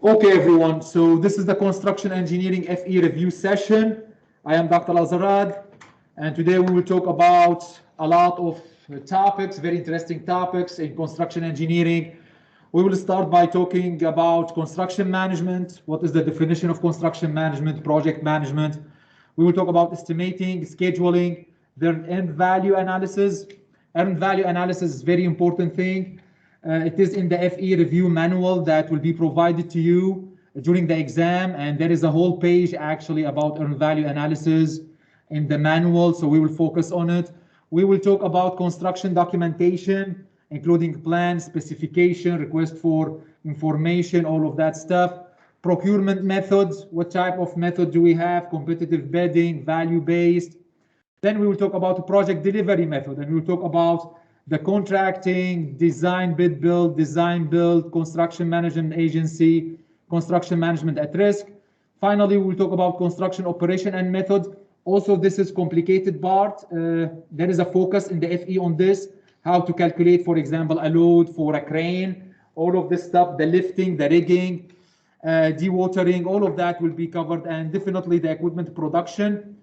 Okay, everyone. So this is the Construction Engineering FE review session. I am Dr. Azarad, and today we will talk about a lot of topics, very interesting topics in construction engineering. We will start by talking about construction management. What is the definition of construction management, project management? We will talk about estimating, scheduling, then end value analysis. End value analysis is a very important thing. It is in the FE review manual that will be provided to you during the exam, and there is a whole page actually about earned value analysis in the manual, so we will focus on it. We will talk about construction documentation, including plan, specification, request for information, all of that stuff. Procurement methods, what type of method do we have? Competitive bidding, value-based. Then we will talk about the project delivery method, and we will talk about the contracting, design, bid, build, design, build, construction management agency, construction management at risk. Finally, we'll talk about construction operation and methods. Also, this is complicated part. There is a focus in the FE on this, how to calculate, for example, a load for a crane, all of this stuff, the lifting, the rigging, dewatering, all of that will be covered, and definitely the equipment production.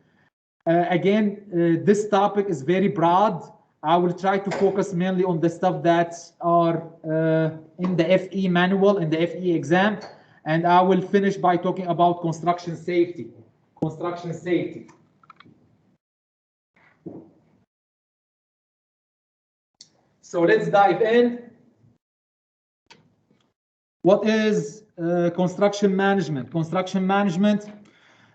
Again, this topic is very broad. I will try to focus mainly on the stuff that are in the FE manual, in the FE exam, and I will finish by talking about construction safety. Construction safety. So let's dive in. What is construction management? Construction management,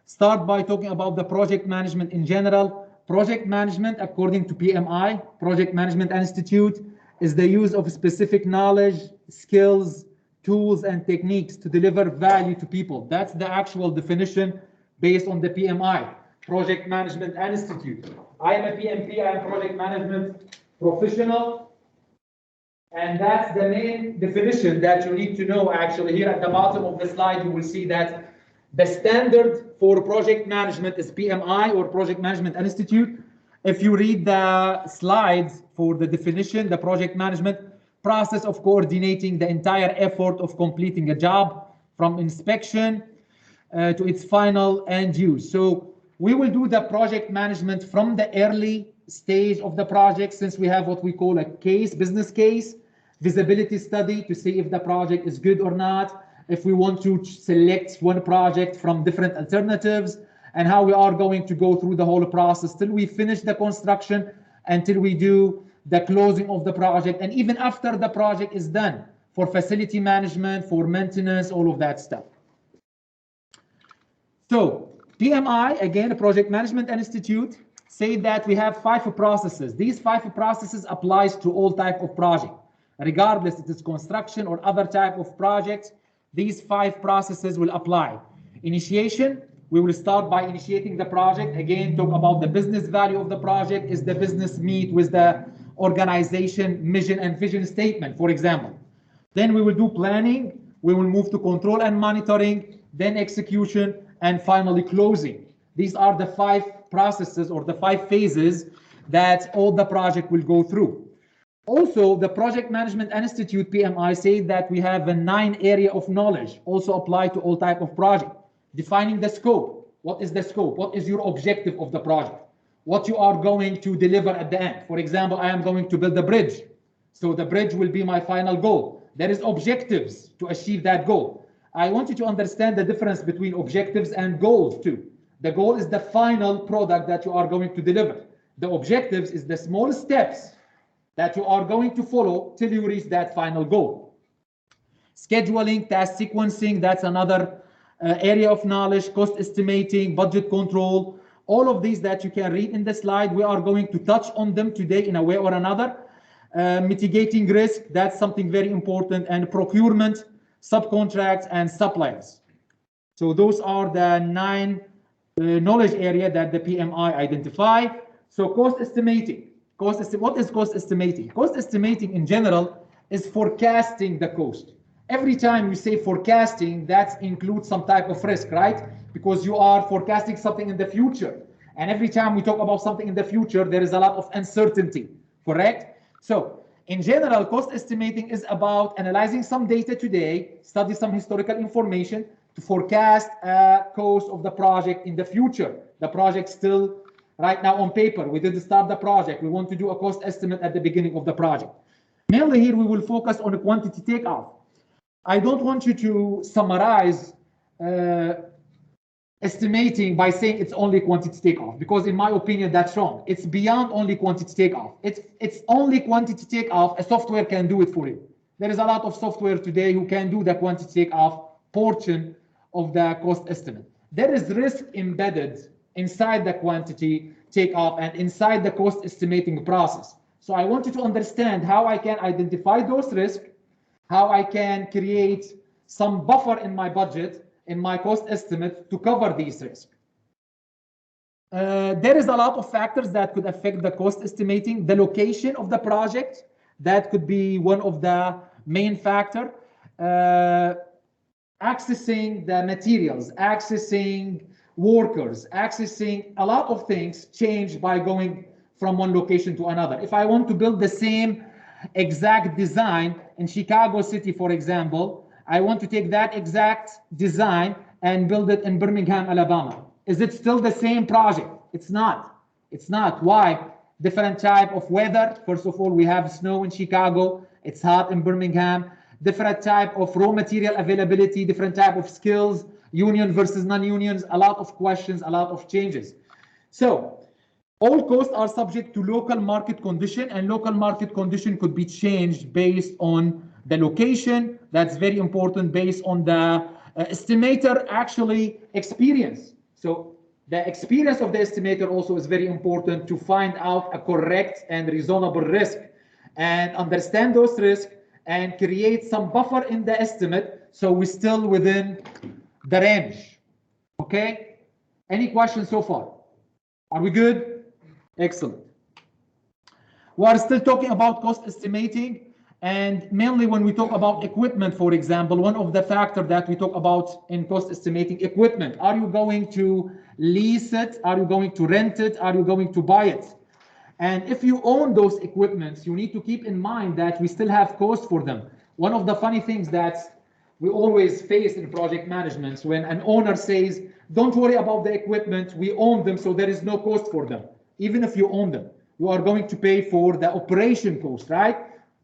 start by talking about the project management in general. Project management, according to PMI, Project Management Institute, is the use of specific knowledge, skills, tools, and techniques to deliver value to people. That's the actual definition based on the PMI, Project Management Institute. I am a PMP, I am Project Management Professional, and that's the main definition that you need to know. Actually, here at the bottom of the slide, you will see that the standard for project management is PMI, or Project Management Institute. If you read the slides for the definition, the project management process of coordinating the entire effort of completing a job from inspection to its final end use. So we will do the project management from the early stage of the project, since we have what we call a case, business case, visibility study to see if the project is good or not, if we want to select one project from different alternatives, and how we are going to go through the whole process till we finish the construction, until we do the closing of the project, and even after the project is done, for facility management, for maintenance, all of that stuff. So PMI, again, the Project Management Institute, say that we have 5 processes. These 5 processes applies to all type of project, regardless if it's construction or other type of projects. These 5 processes will apply. Initiation, we will start by initiating the project. Again, talk about the business value of the project. Is the business meet with the organization mission and vision statement, for example? Then we will do planning. We will move to control and monitoring, then execution, and finally closing. These are the 5 processes, or the 5 phases that all the project will go through. Also, the Project Management Institute, PMI, say that we have a 9 area of knowledge, also apply to all type of project. Defining the scope. What is the scope? What is your objective of the project? What you are going to deliver at the end. For example, I am going to build a bridge. So the bridge will be my final goal. There is objectives to achieve that goal. I want you to understand the difference between objectives and goals too. The goal is the final product that you are going to deliver. The objectives is the small steps that you are going to follow till you reach that final goal. Scheduling, task sequencing, that's another area of knowledge. Cost estimating, budget control, all of these that you can read in the slide. We are going to touch on them today in a way or another. Mitigating risk, that's something very important, and procurement, subcontracts, and suppliers. So those are the 9 knowledge area that the PMI identify. So cost estimating. What is cost estimating? Cost estimating in general is forecasting the cost. Every time you say forecasting, that includes some type of risk, right? Because you are forecasting something in the future. And every time we talk about something in the future, there is a lot of uncertainty, correct? So In general, cost estimating is about analyzing some data today, study some historical information to forecast a cost of the project in the future. The project still right now on paper. We didn't start the project. We want to do a cost estimate at the beginning of the project. Mainly here we will focus on a quantity takeoff. I don't want you to summarize estimating by saying it's only quantity takeoff, because in my opinion that's wrong. It's beyond only quantity takeoff. It's only quantity takeoff. A software can do it for you. There is a lot of software today who can do the quantity takeoff portion of the cost estimate. There is risk embedded inside the quantity takeoff and inside the cost estimating process. So I want you to understand how I can identify those risks, how I can create some buffer in my budget, in my cost estimate to cover these risks. There is a lot of factors that could affect the cost estimating. The location of the project, that could be one of the main factors. Accessing the materials, accessing workers, accessing a lot of things change by going from one location to another. If I want to build the same exact design in Chicago City, for example, I want to take that exact design and build it in Birmingham, Alabama. Is it still the same project? It's not. It's not. Why? Different type of weather. First of all, we have snow in Chicago. It's hot in Birmingham. Different type of raw material availability, different type of skills, union versus non-unions, a lot of questions, a lot of changes. So all costs are subject to local market condition, and local market condition could be changed based on the location. That's very important, based on the estimator actually experience. So the experience of the estimator also is very important to find out a correct and reasonable risk and understand those risks and create some buffer in the estimate so we're still within the range. Okay? Any questions so far? Are we good? Excellent. We are still talking about cost estimating, and mainly when we talk about equipment, for example, one of the factors that we talk about in cost estimating, equipment. Are you going to lease it? Are you going to rent it? Are you going to buy it? And if you own those equipments, you need to keep in mind that we still have cost for them. One of the funny things that we always face in project management, when an owner says, don't worry about the equipment, we own them, so there is no cost for them. Even if you own them, you are going to pay for the operation cost, right?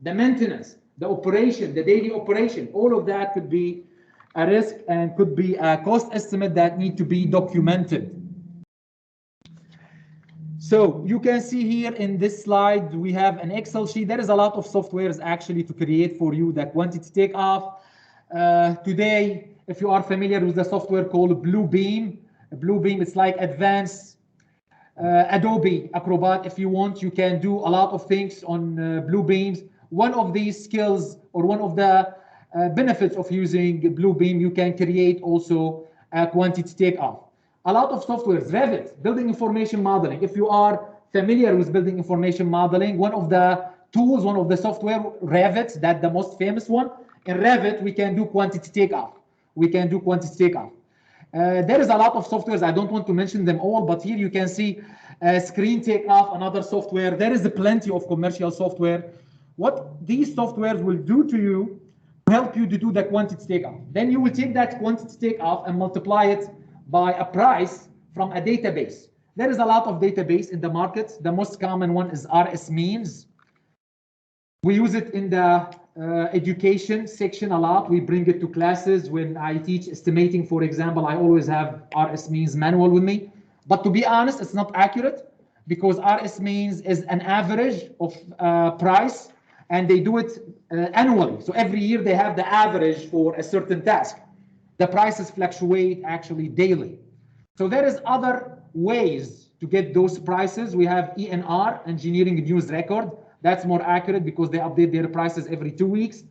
The maintenance, the operation, the daily operation, all of that could be a risk and could be a cost estimate that need to be documented. So you can see here in this slide, we have an Excel sheet. There is a lot of softwares actually to create for you the quantity takeoff. Today, if you are familiar with the software called Bluebeam, it's like advanced Adobe Acrobat. If you want, you can do a lot of things on Bluebeams. One of these skills, or one of the benefits of using Bluebeam, you can create also a quantity takeoff. A lot of softwares, Revit, building information modeling. If you are familiar with building information modeling, one of the tools, one of the software, Revit, that's the most famous one. In Revit, we can do quantity takeoff. There is a lot of softwares. I don't want to mention them all, but here you can see screen takeoff, another software. There is plenty of commercial software. What these softwares will do to you, help you to do the quantity takeoff. Then you will take that quantity takeoff and multiply it by a price from a database. There is a lot of database in the market. The most common one is RS Means. We use it in the education section a lot. We bring it to classes. When I teach estimating, for example, I always have RS Means manual with me. But to be honest, it's not accurate, because RS Means is an average of price, and they do it annually. So every year they have the average for a certain task. The prices fluctuate actually daily. So there is other ways to get those prices. We have ENR, Engineering News Record. That's more accurate because they update their prices every 2 weeks.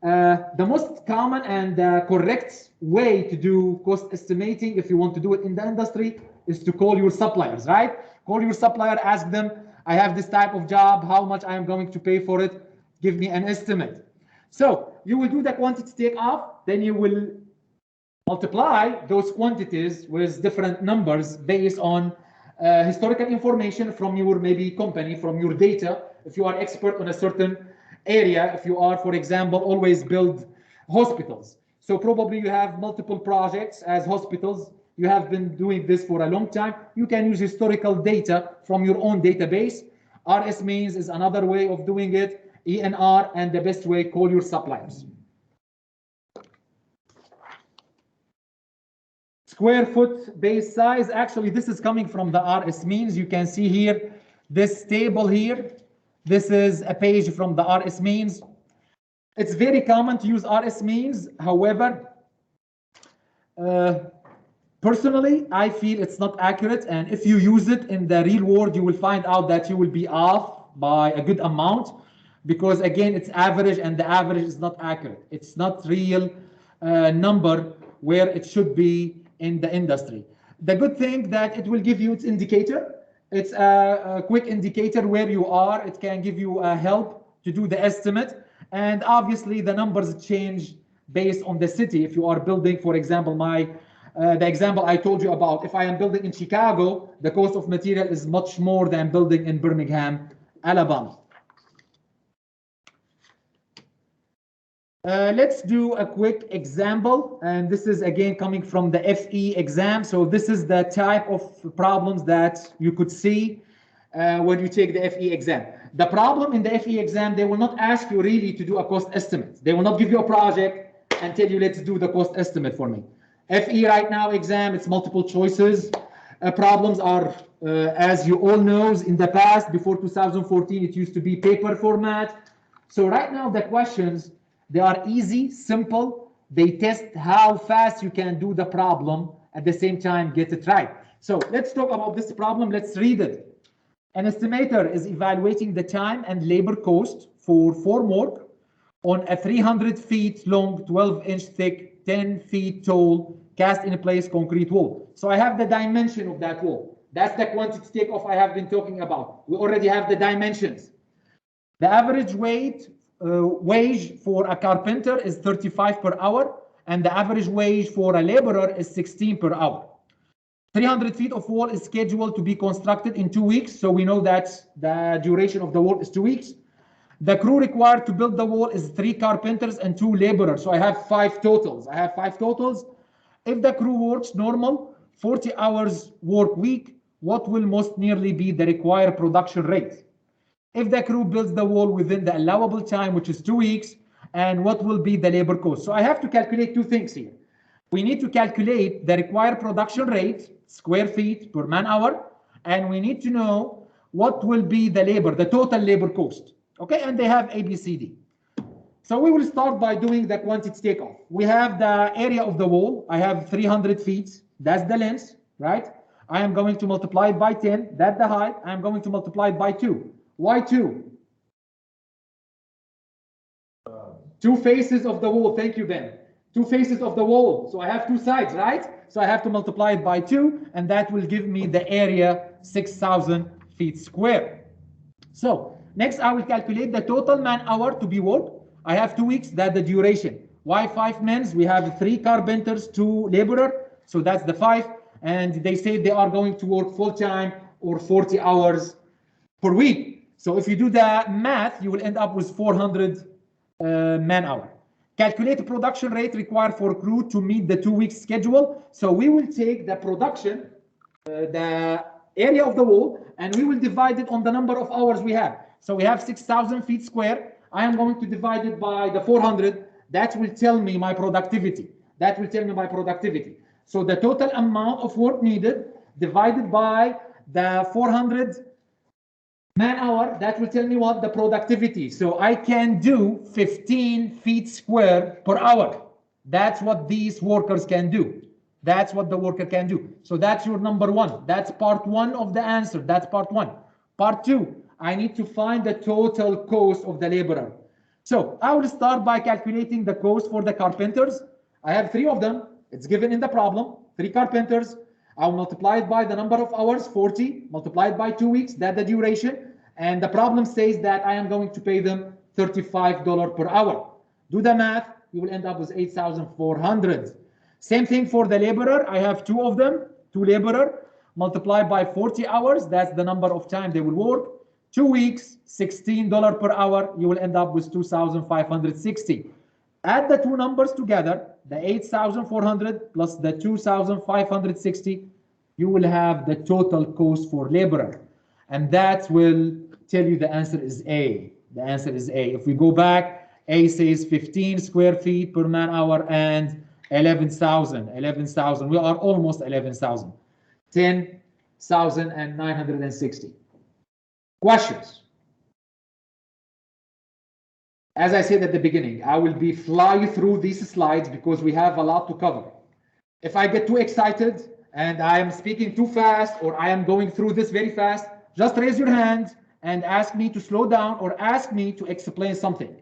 The most common and correct way to do cost estimating, if you want to do it in the industry, is to call your suppliers, right? Call your supplier, ask them, I have this type of job, how much I am going to pay for it? Give me an estimate. So you will do the quantity takeoff, then you will multiply those quantities with different numbers based on historical information from your maybe company, from your data. If you are expert on a certain area, if you are, for example, always build hospitals. So probably you have multiple projects as hospitals. You have been doing this for a long time. You can use historical data from your own database. RS means is another way of doing it. ENR, and the best way, call your suppliers. Square foot base size, actually this is coming from the RS means. You can see here, this table here, this is a page from the RS means. It's very common to use RS means. However, personally, I feel it's not accurate, and if you use it in the real world, you will find out that you will be off by a good amount, because again, it's average, and the average is not accurate. It's not real number where it should be in the industry. The good thing that it will give you its indicator. It's a quick indicator where you are. It can give you a help to do the estimate, and obviously the numbers change based on the city. If you are building, for example, the example I told you about, if I am building in Chicago, the cost of material is much more than building in Birmingham, Alabama. Let's do a quick example, and this is again coming from the FE exam. So this is the type of problems that you could see when you take the FE exam. The problem in the FE exam, they will not ask you really to do a cost estimate. They will not give you a project and tell you, let's do the cost estimate for me. FE right now exam, it's multiple choices. Problems are, as you all know, in the past, before 2014, it used to be paper format. So right now the questions, they are easy, simple. They test how fast you can do the problem, at the same time get it right. So let's talk about this problem. Let's read it. An estimator is evaluating the time and labor cost for formwork on a 300 feet long, 12-inch thick, 10 feet tall, cast in place concrete wall. So I have the dimension of that wall. That's the quantity takeoff I have been talking about. We already have the dimensions. The average wage for a carpenter is 35 per hour, and the average wage for a laborer is 16 per hour. 300 feet of wall is scheduled to be constructed in 2 weeks, so we know that the duration of the wall is 2 weeks. The crew required to build the wall is 3 carpenters and 2 laborers, so I have 5 totals. If the crew works normal 40 hours work week, what will most nearly be the required production rate? If the crew builds the wall within the allowable time, which is 2 weeks, and what will be the labor cost? So I have to calculate 2 things here. We need to calculate the required production rate, square feet per man hour, and we need to know what will be the labor, the total labor cost. Okay, and they have A, B, C, D. So we will start by doing the quantity takeoff. We have the area of the wall. I have 300 feet. That's the length, right? I am going to multiply it by 10. That's the height. I am going to multiply it by 2. Why 2? 2 faces of the wall. Thank you, Ben. 2 faces of the wall. So I have 2 sides, right? So I have to multiply it by 2, and that will give me the area 6,000 feet square. So next, I will calculate the total man hour to be worked. I have 2 weeks. That's the duration. Why 5 men? We have 3 carpenters, 2 laborer. So that's the 5. And they say they are going to work full time or 40 hours per week. So if you do the math, you will end up with 400 man hour. Calculate the production rate required for crew to meet the 2 weeks schedule. So we will take the production, the area of the wall, and we will divide it on the number of hours we have. So we have 6,000 feet square. I am going to divide it by the 400. That will tell me my productivity. So the total amount of work needed divided by the 400 man hour, that will tell me what the productivity. So I can do 15 feet square per hour. That's what these workers can do. That's what the worker can do. So that's your number 1. That's part 1 of the answer. That's part 1. Part 2, I need to find the total cost of the laborer. So I will start by calculating the cost for the carpenters. I have 3 of them. It's given in the problem. 3 carpenters. I'll multiply it by the number of hours, 40, multiplied by 2 weeks, that's the duration. And the problem says that I am going to pay them $35 per hour. Do the math, you will end up with 8,400. Same thing for the laborer. I have 2 of them, 2 laborer. multiply by 40 hours, that's the number of time they will work. 2 weeks, $16 per hour, you will end up with 2,560. Add the two numbers together, the 8,400 plus the 2,560, you will have the total cost for laborer. And that will tell you the answer is A. The answer is A. If we go back, A says 15 square feet per man hour and 11,000. We are almost 11,000. 10,960. Questions? As I said at the beginning, I will be flying through these slides because we have a lot to cover. If I get too excited and I am speaking too fast or I am going through this very fast, just raise your hand and ask me to slow down or ask me to explain something.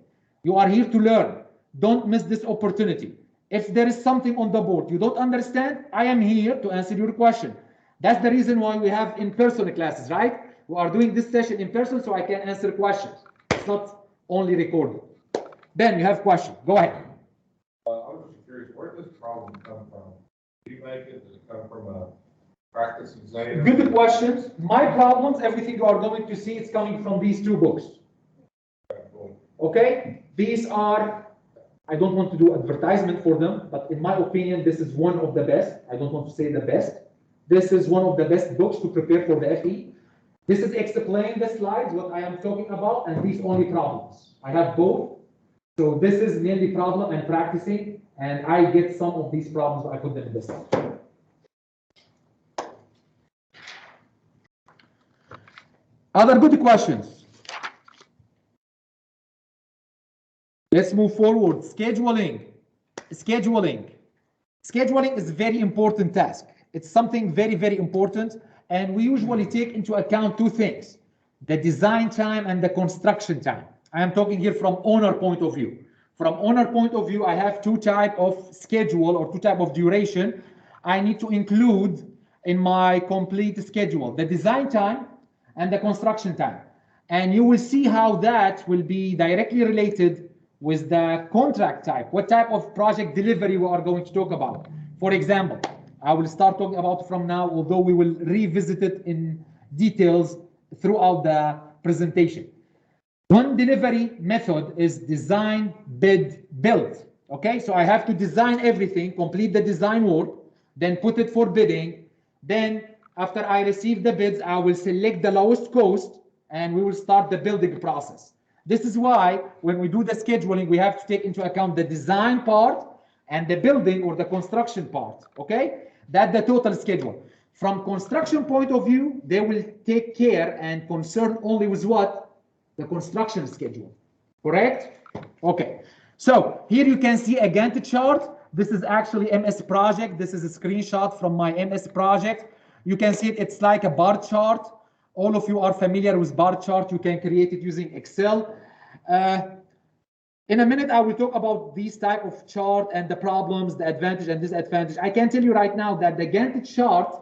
You are here to learn. Don't miss this opportunity. If there is something on the board you don't understand, I am here to answer your question. That's the reason why we have in-person classes, right? We are doing this session in person so I can answer questions. It's not only recorded. Ben, you have questions. Go ahead. I was just curious, where does this problem come from? Do you make it? Does it come from a practice exam? Good questions. My problems, everything you are going to see, is coming from these two books. Okay? These are, I don't want to do advertisement for them, but in my opinion, this is one of the best. I don't want to say the best. This is one of the best books to prepare for the FE. This is explain the slides, what I am talking about, and these only problems. I have both. So this is mainly problem and practicing, and I get some of these problems, I put them in the slide. Other good questions? Let's move forward. Scheduling. Scheduling is a very important task. It's something very, very important. And we usually take into account two things, the design time and the construction time. I am talking here from owner point of view. From owner point of view, I have two type of schedule or two type of duration I need to include in my complete schedule, the design time and the construction time. And you will see how that will be directly related with the contract type, what type of project delivery we are going to talk about. For example, I will start talking about from now, although we will revisit it in details throughout the presentation. One delivery method is design, bid, build. Okay, so I have to design everything, complete the design work, then put it for bidding. Then after I receive the bids, I will select the lowest cost and we will start the building process. This is why when we do the scheduling, we have to take into account the design part and the building or the construction part, okay? That's the total schedule. From construction point of view, they will take care and concern only with what? The construction schedule, correct? Okay, so here you can see a Gantt chart. This is actually MS project. This is a screenshot from my MS project. You can see it's like a bar chart. All of you are familiar with bar chart. You can create it using Excel. In a minute, I will talk about these type of chart and the problems, the advantage and disadvantage. I can tell you right now that the Gantt chart,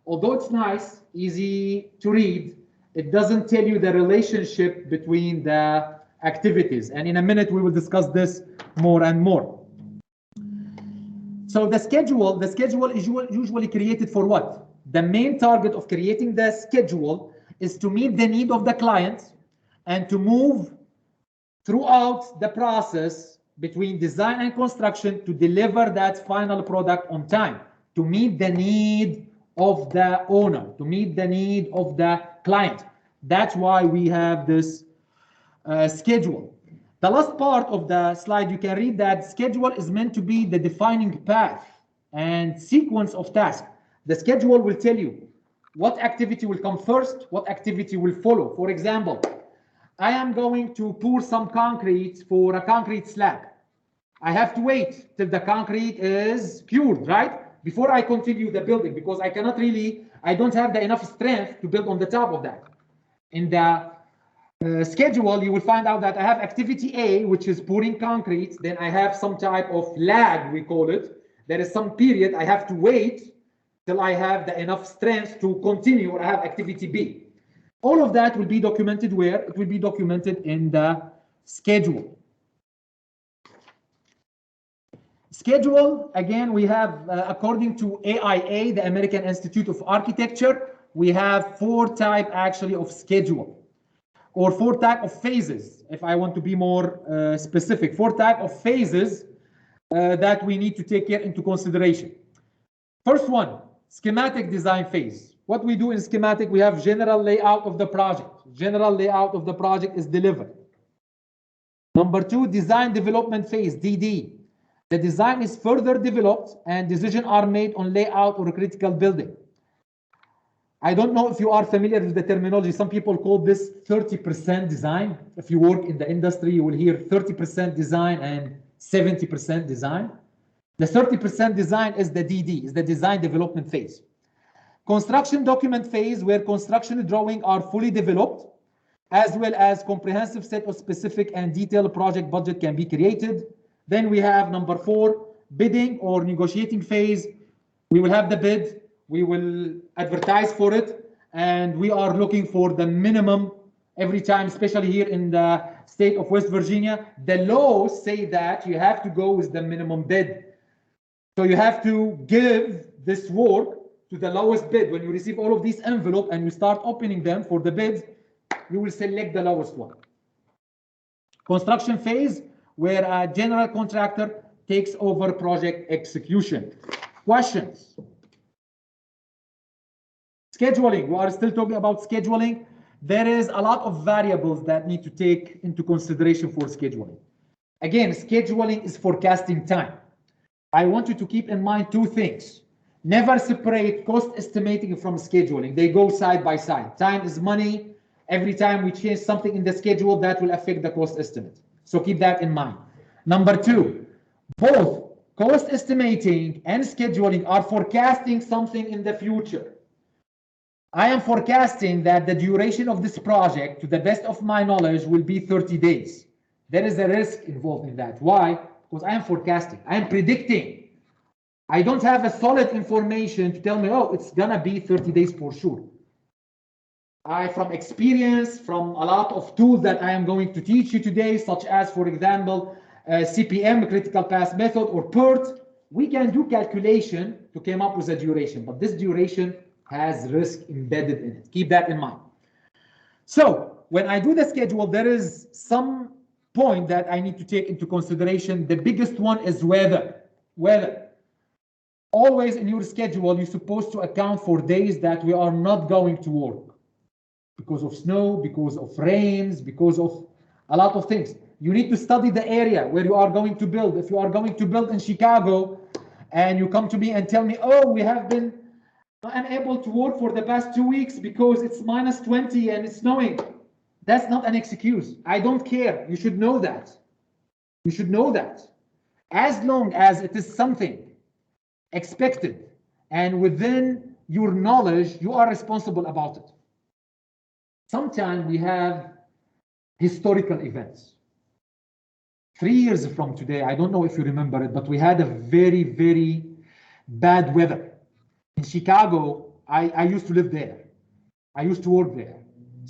although it's nice, easy to read, it doesn't tell you the relationship between the activities. And in a minute, we will discuss this more and more. So the schedule is usually created for what? The main target of creating the schedule is to meet the need of the client and to move throughout the process between design and construction to deliver that final product on time, to meet the need of the owner, to meet the need of the client. That's why we have this schedule. The last part of the slide, you can read that schedule is meant to be the defining path and sequence of tasks. The schedule will tell you what activity will come first, what activity will follow. For example, I am going to pour some concrete for a concrete slab. I have to wait till the concrete is cured, right? Before I continue the building, because I don't have the enough strength to build on the top of that. In the schedule, you will find out that I have activity A, which is pouring concrete. Then I have some type of lag, we call it. There is some period I have to wait till I have the enough strength to continue, or I have activity B. All of that will be documented where? It will be documented in the schedule. Schedule, again, we have, according to AIA, the American Institute of Architecture, we have 4 types actually of schedule, or 4 types of phases, if I want to be more specific. 4 types of phases that we need to take into consideration. First one, schematic design phase. What we do in schematic, we have general layout of the project. General layout of the project is delivered. Number 2, design development phase, DD. The design is further developed and decisions are made on layout or a critical building. I don't know if you are familiar with the terminology. Some people call this 30% design. If you work in the industry, you will hear 30% design and 70% design. The 30% design is the DD, is the design development phase. Construction document phase, where construction drawings are fully developed, as well as comprehensive set of specific and detailed project budget can be created. Then we have number 4, bidding or negotiating phase. We will have the bid, we will advertise for it, and we are looking for the minimum every time, especially here in the state of West Virginia. The laws say that you have to go with the minimum bid. So you have to give this work to the lowest bid. When you receive all of these envelopes and you start opening them for the bids, you will select the lowest one. Construction phase, where a general contractor takes over project execution. Questions? Scheduling, we are still talking about scheduling. There is a lot of variables that need to take into consideration for scheduling. Again, scheduling is forecasting time. I want you to keep in mind 2 things. Never separate cost estimating from scheduling. They go side by side. Time is money. Every time we change something in the schedule, that will affect the cost estimate. So keep that in mind. Number 2, both cost estimating and scheduling are forecasting something in the future. I am forecasting that the duration of this project, to the best of my knowledge, will be 30 days. There is a risk involved in that. Why? Because I am forecasting. I am predicting. I don't have a solid information to tell me, oh, it's gonna be 30 days for sure. From experience, from a lot of tools that I am going to teach you today, such as, for example, CPM, critical path method, or Perth, we can do calculation to come up with a duration, but this duration has risk embedded in it. Keep that in mind. So when I do the schedule, there is some point that I need to take into consideration. The biggest one is weather. Weather. Always in your schedule, you're supposed to account for days that we are not going to work. Because of snow, because of rains, because of a lot of things. You need to study the area where you are going to build. If you are going to build in Chicago and you come to me and tell me, oh, we have been unable to work for the past 2 weeks because it's -20 and it's snowing. That's not an excuse. I don't care. You should know that. You should know that. As long as it is something expected and within your knowledge, you are responsible about it. Sometimes we have historical events. 3 years from today, I don't know if you remember it, but we had a very, very bad weather. In Chicago, I used to live there. I used to work there.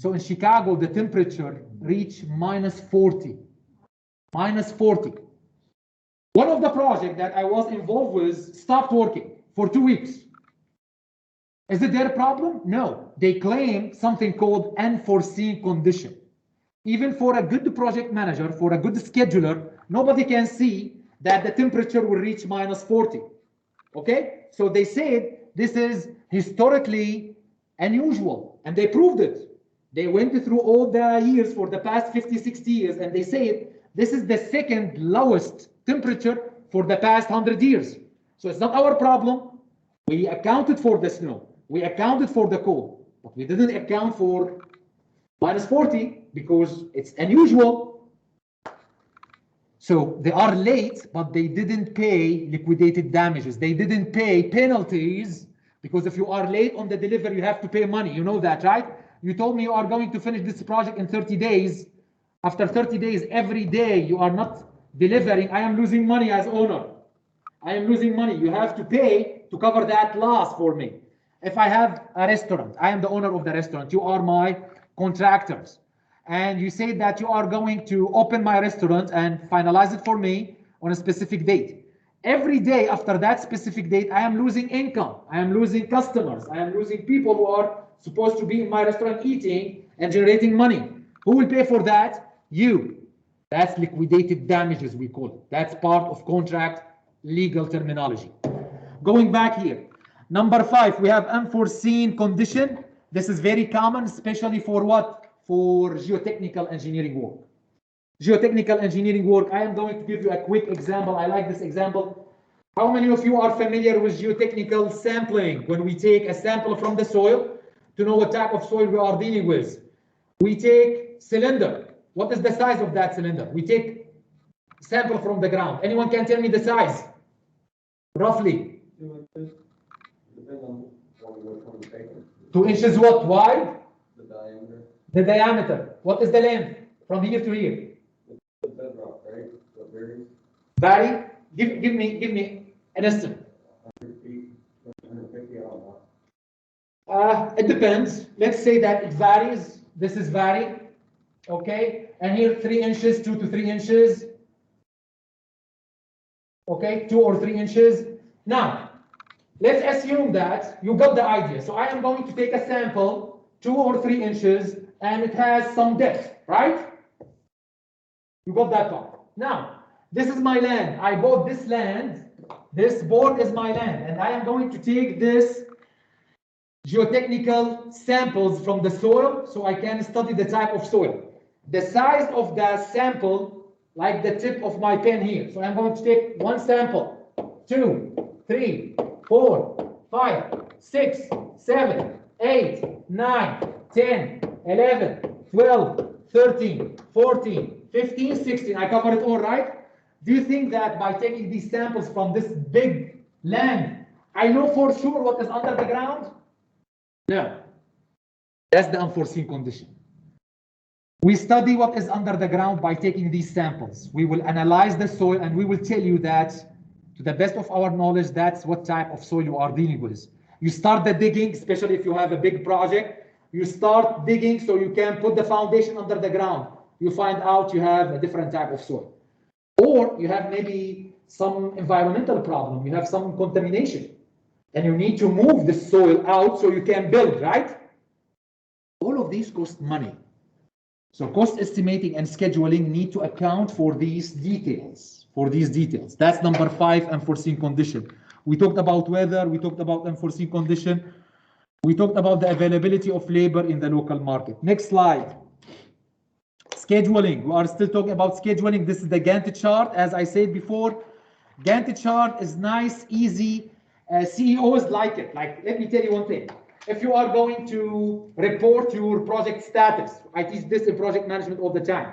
So in Chicago, the temperature reached -40. -40. One of the projects that I was involved with stopped working for 2 weeks. Is it their problem? No. They claim something called unforeseen condition. Even for a good project manager, for a good scheduler, nobody can see that the temperature will reach -40. Okay? So they said this is historically unusual, and they proved it. They went through all the years for the past 50, 60 years, and they said this is the second lowest temperature for the past 100 years. So it's not our problem. We accounted for the snow. We accounted for the cold, but we didn't account for -40 because it's unusual. So they are late, but they didn't pay liquidated damages. They didn't pay penalties, because if you are late on the delivery, you have to pay money. You know that, right? You told me you are going to finish this project in 30 days. After 30 days, every day you are not delivering. I am losing money as owner. I am losing money. You have to pay to cover that loss for me. If I have a restaurant, I am the owner of the restaurant. You are my contractors. And you say that you are going to open my restaurant and finalize it for me on a specific date. every day after that specific date, I am losing income. I am losing customers. I am losing people who are supposed to be in my restaurant eating and generating money. Who will pay for that? You. That's liquidated damages, we call it. That's part of contract legal terminology. Going back here. Number 5, we have unforeseen condition. This is very common, especially for what? For geotechnical engineering work. Geotechnical engineering work, I am going to give you a quick example. I like this example. How many of you are familiar with geotechnical sampling? When we take a sample from the soil to know what type of soil we are dealing with. We take cylinder. What is the size of that cylinder? We take sample from the ground. Anyone can tell me the size? Roughly. 2 inches what? Wide? The diameter. The diameter. What is the length? From here to here? The bedrock, right? So it varies. Vary? Give me an estimate. 100 feet, 150, I don't know. It depends. Let's say that it varies. This is vary. Okay. And here 3 inches, 2 to 3 inches. Okay, 2 or 3 inches. Now, let's assume that you got the idea. So I am going to take a sample, 2 or 3 inches, and it has some depth, right? You got that part. Now, this is my land. I bought this land. This board is my land, and I am going to take this geotechnical samples from the soil so I can study the type of soil. The size of the sample, like the tip of my pen here. So I'm going to take one sample, 2, 3, 4, 5, 6, 7, 8, 9, 10, 11, 12, 13, 14, 15, 16. I covered it all, right? Do you think that by taking these samples from this big land, I know for sure what is under the ground? No. That's the unforeseen condition. We study what is under the ground by taking these samples. We will analyze the soil and we will tell you that, to the best of our knowledge, that's what type of soil you are dealing with. You start the digging, especially if you have a big project, you start digging so you can put the foundation under the ground. You find out you have a different type of soil. Or you have maybe some environmental problem, you have some contamination, and you need to move the soil out so you can build, right? All of these cost money. So cost estimating and scheduling need to account for these details. That's number 5, unforeseen condition. We talked about weather, we talked about unforeseen condition, we talked about the availability of labor in the local market. Next slide. Scheduling. We are still talking about scheduling. This is the Gantt chart. As I said before, Gantt chart is nice, easy. CEOs like it. Like, let me tell you one thing. If you are going to report your project status, I teach this in project management all the time.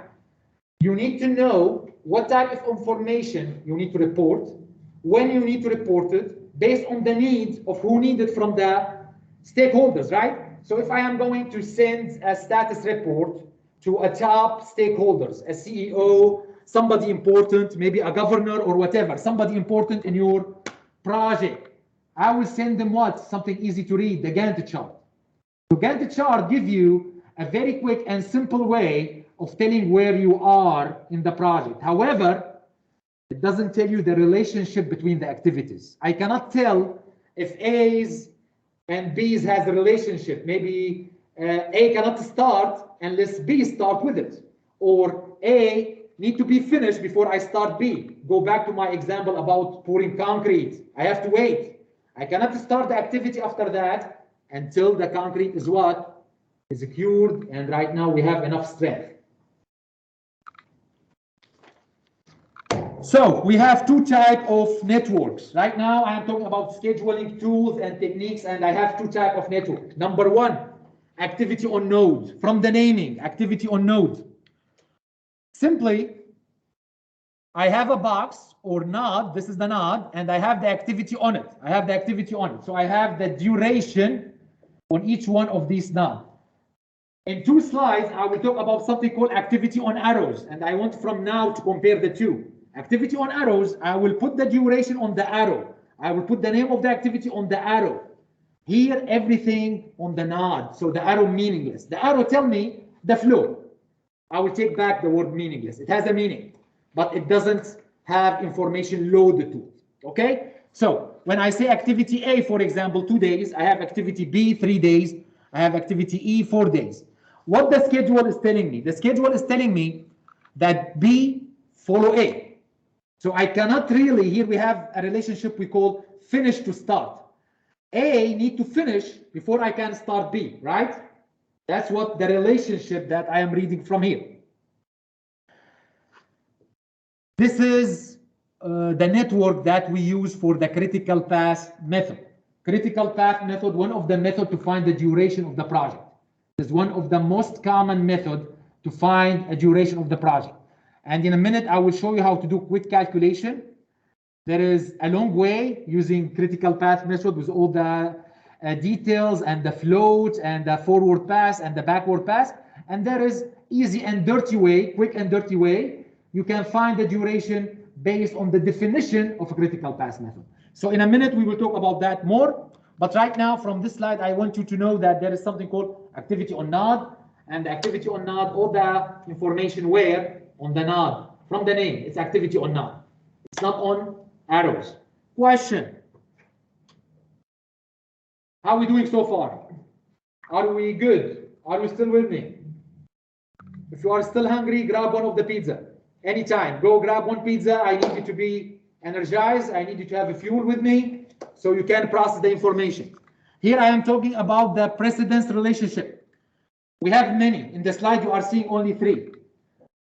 You need to know what type of information you need to report, when you need to report it, based on the needs of who need it from the stakeholders, right? So if I am going to send a status report to a top stakeholders, a CEO, somebody important, maybe a governor or whatever, somebody important in your project, I will send them what? Something easy to read, the Gantt chart. The Gantt chart gives you a very quick and simple way of telling where you are in the project. However, it doesn't tell you the relationship between the activities. I cannot tell if A's and B's has a relationship. Maybe A cannot start unless B start with it. Or A need to be finished before I start B. Go back to my example about pouring concrete. I have to wait. I cannot start the activity after that until the concrete is what? Is cured, and right now we have enough strength. So we have 2 types of networks. Right now I am talking about scheduling tools and techniques, and I have 2 types of networks. Number 1, activity on node. From the naming, activity on node. Simply, I have a box or node, this is the node, and I have the activity on it. So I have the duration on each one of these nodes. In 2 slides, I will talk about something called activity on arrows, and I want from now to compare the 2. Activity on arrows, I will put the duration on the arrow. I will put the name of the activity on the arrow. Here, everything on the node, so the arrow meaningless. The arrow tell me the flow. I will take back the word meaningless. It has a meaning, but it doesn't have information loaded to it. Okay, so when I say activity A, for example, 2 days, I have activity B 3 days, I have activity E 4 days. What the schedule is telling me? The schedule is telling me that B follow A. So I cannot really, here we have a relationship we call finish to start. A need to finish before I can start B, right? That's what the relationship that I am reading from here. This is the network that we use for the critical path method. Critical path method, one of the methods to find the duration of the project. Is one of the most common method to find a duration of the project. And in a minute, I will show you how to do quick calculation. There is a long way using critical path method with all the details and the float and the forward pass and the backward pass. And there is easy and dirty way, quick and dirty way. You can find the duration based on the definition of a critical path method. So in a minute, we will talk about that more. But right now, from this slide, I want you to know that there is something called activity on node. And the activity on node, all the information where on the node. From the name, it's activity on node. It's not on arrows. Question. How are we doing so far? Are we good? Are you still with me? If you are still hungry, grab one of the pizza. Anytime, go grab one pizza. I need you to be energized. I need you to have a fuel with me so you can process the information. Here I am talking about the precedence relationship. We have many. In the slide, you are seeing only 3.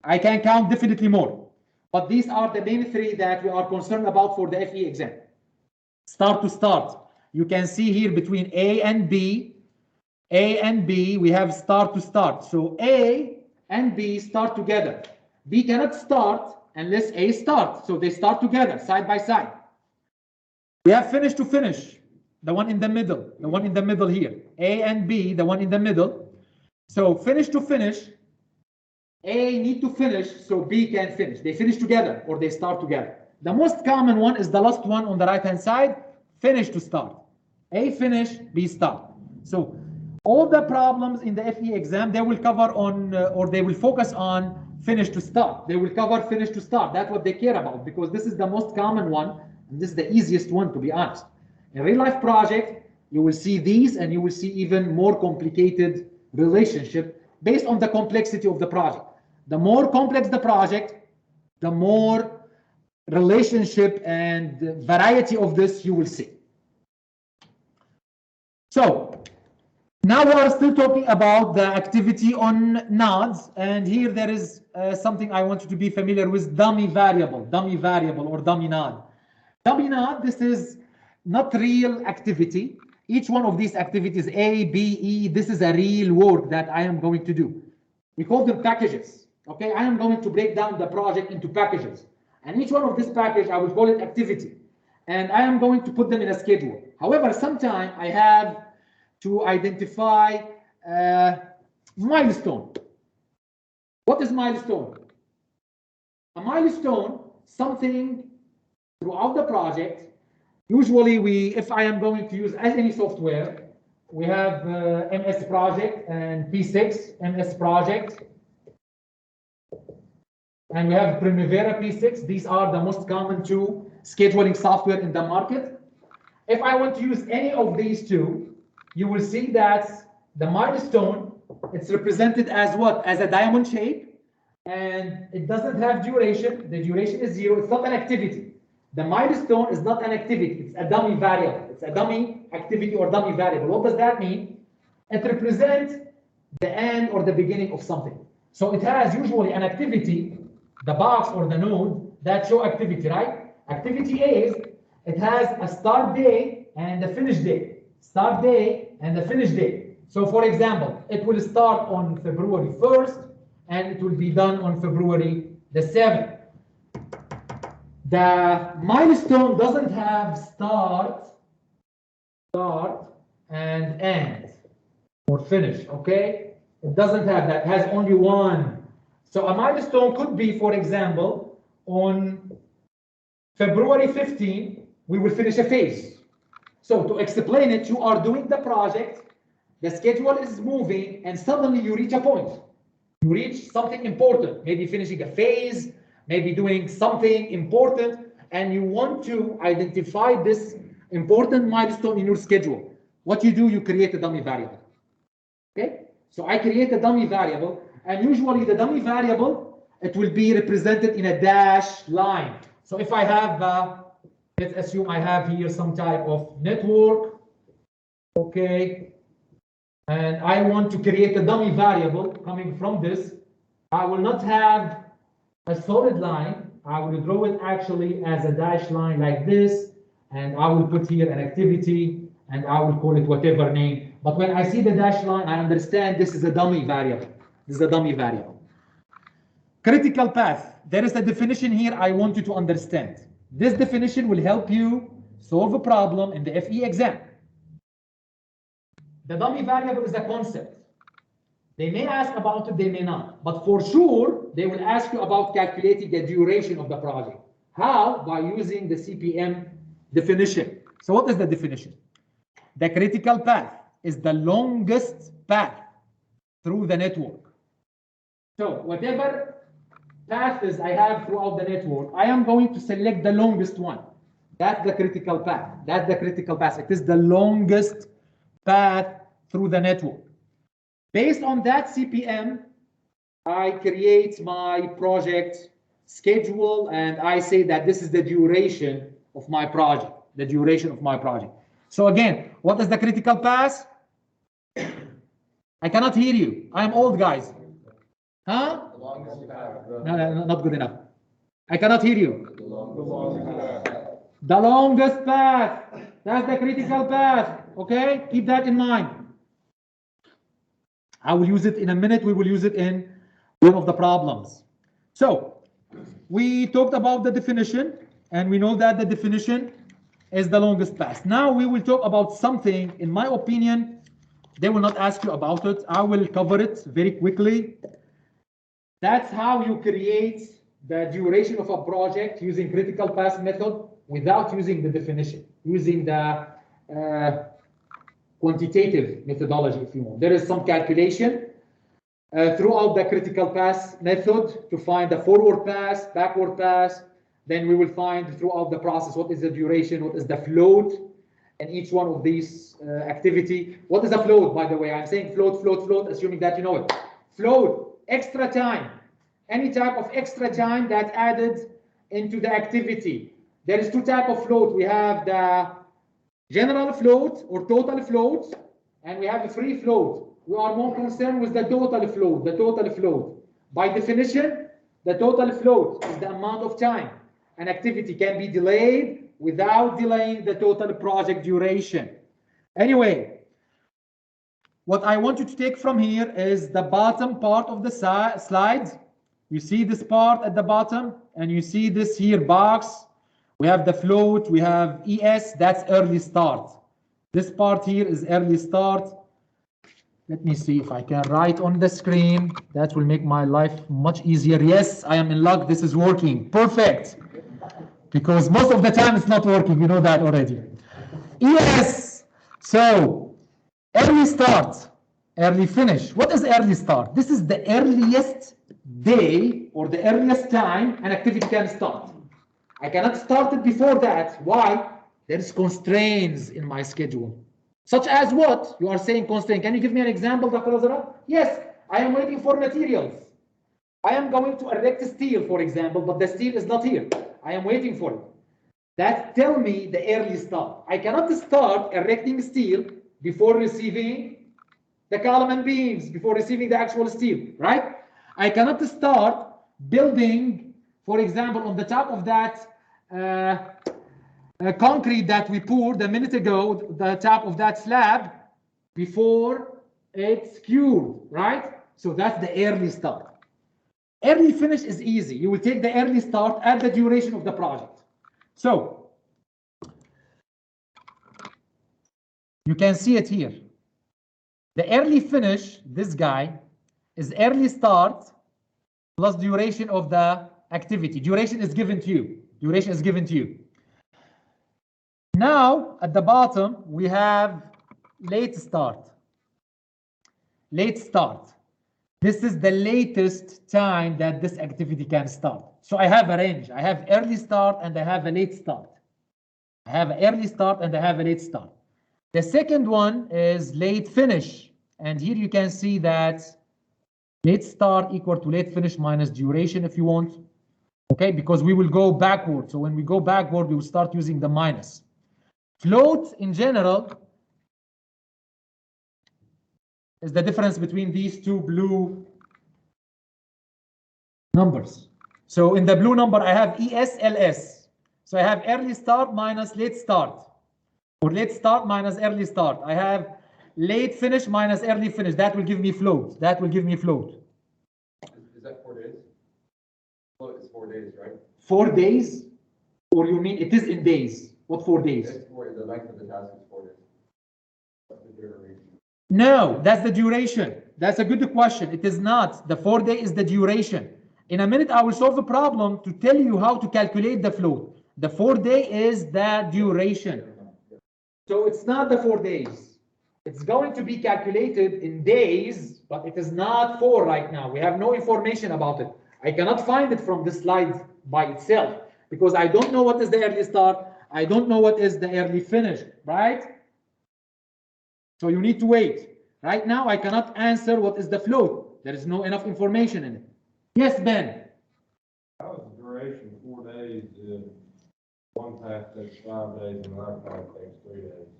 I can count definitely more. But these are the main 3 that we are concerned about for the FE exam. Start to start. You can see here between A and B, we have start to start. So A and B start together. B cannot start unless A starts. So they start together, side by side. We have finish to finish, the one in the middle here. A and B, the one in the middle. So finish to finish, A need to finish so B can finish. They finish together or they start together. The most common one is the last one on the right-hand side, finish to start. A finish, B start. So all the problems in the FE exam, they will cover on, or they will focus on finish to start. They will cover finish to start. That's what they care about because this is the most common one and this is the easiest one, to be honest. In real life project, you will see these and you will see even more complicated relationship based on the complexity of the project. The more complex the project, the more relationship and variety of this you will see. So now we are still talking about the activity on nodes, and here there is something I want you to be familiar with, dummy variable or dummy node. Dummy node, this is not real activity. Each one of these activities, A, B, E, this is a real work that I am going to do. We call them packages. Okay, I am going to break down the project into packages. And each one of this package, I will call it activity. And I am going to put them in a schedule. However, sometimes I have to identify milestone. What is milestone? A milestone, something throughout the project. Usually if I am going to use as any software, we have MS Project and P6, MS Project. And we have Primavera P6. These are the most common 2 scheduling software in the market. If I want to use any of these 2, you will see that the milestone, it's represented as what? As a diamond shape, and it doesn't have duration. The duration is 0. It's not an activity. The milestone is not an activity. It's a dummy variable. It's a dummy activity or dummy variable. What does that mean? It represents the end or the beginning of something. So it has usually an activity, the box or the node that show activity, right? Activity A is, it has a start day and a finish day. Start day and the finish day. So for example, it will start on February 1st and it will be done on February the 7th. The milestone doesn't have start and end or finish, okay? It doesn't have that, it has only one. So a milestone could be, for example, on February 15, we will finish a phase. So to explain it, you are doing the project, the schedule is moving, and suddenly you reach a point. You reach something important, maybe finishing a phase, maybe doing something important, and you want to identify this important milestone in your schedule, what you do, you create a dummy variable. Okay, so I create a dummy variable, and usually the dummy variable, it will be represented in a dash line. So if I have, let's assume I have here some type of network, okay, and I want to create a dummy variable coming from this, I will not have a solid line. I will draw it actually as a dash line like this, and I will put here an activity, and I will call it whatever name. But when I see the dash line, I understand this is a dummy variable. This is a dummy variable. Critical path. There is a definition here I want you to understand. This definition will help you solve a problem in the FE exam. The dummy variable is a concept. They may ask about it, they may not. But for sure, they will ask you about calculating the duration of the project. How? By using the CPM definition. So what is the definition? The critical path is the longest path through the network. So whatever paths I have throughout the network, I am going to select the longest one. That's the critical path. That's the critical path. It is the longest path through the network. Based on that CPM, I create my project schedule, and I say that this is the duration of my project, the duration of my project. So again, what is the critical path? I cannot hear you. I am old, guys. Huh? The longest path. No, not good enough. I cannot hear you. The longest path. The longest path. That's the critical path. Okay? Keep that in mind. I will use it in a minute. We will use it in one of the problems. So we talked about the definition, and we know that the definition is the longest path. Now we will talk about something, in my opinion, they will not ask you about it. I will cover it very quickly. That's how you create the duration of a project using critical path method without using the definition, using the quantitative methodology, if you want. There is some calculation throughout the critical path method to find the forward pass, backward pass. Then we will find throughout the process what is the duration, what is the float, and each one of these activity. What is a float, by the way? I'm saying float, assuming that you know it. Float, extra time, any type of extra time that added into the activity. There is two types of float. We have the general float or total float, and we have a free float. We are more concerned with the total float. By definition, the total float is the amount of time an activity can be delayed without delaying the total project duration. Anyway, what I want you to take from here is the bottom part of the slide. You see this part at the bottom, and you see this here box. We have the float, we have ES, that's early start. This part here is early start. Let me see if I can write on the screen. That will make my life much easier. Yes, I am in luck. This is working. Perfect. Because most of the time it's not working. You know that already. ES. So, early start, early finish. What is early start? This is the earliest day or the earliest time an activity can start. I cannot start it before that. Why? There is constraints in my schedule. Such as what? You are saying constraint. Can you give me an example, Dr. Azara? Yes, I am waiting for materials. I am going to erect steel, for example, but the steel is not here. I am waiting for it. That tell me the early start. I cannot start erecting steel before receiving the column and beams, before receiving the actual steel, right? I cannot start building, for example, on the top of that concrete that we poured a minute ago, the top of that slab, before it's cured, right? So that's the early start. Early finish is easy. You will take the early start at the duration of the project. So you can see it here. The early finish, this guy, is early start plus duration of the activity. Duration is given to you. Duration is given to you. Now, at the bottom, we have late start. Late start. This is the latest time that this activity can start. So I have a range. I have early start and I have a late start. I have an early start and I have a late start. The second one is late finish. And here you can see that late start equal to late finish minus duration if you want. Okay, because we will go backward. So when we go backward, we will start using the minus. Float in general is the difference between these two blue numbers. So in the blue number, I have ESLS. So I have early start minus late start, or late start minus early start. I have late finish minus early finish. That will give me float. That will give me float. Is that 4 days? Float is 4 days, right? 4 days? Or you mean it is in days? What 4 days? The length of the task is 4 days. What's the duration? No, that's the duration. That's a good question. It is not. The 4 day is the duration. In a minute, I will solve a problem to tell you how to calculate the float. The 4 day is the duration. So it's not the 4 days. It's going to be calculated in days, but it is not 4 right now. We have no information about it. I cannot find it from this slide by itself because I don't know what is the early start. I don't know what is the early finish, right? So you need to wait. Right now, I cannot answer what is the float. There is no enough information in it. Yes, Ben? How is the duration 4 days if one task takes 5 days and another task takes 3 days?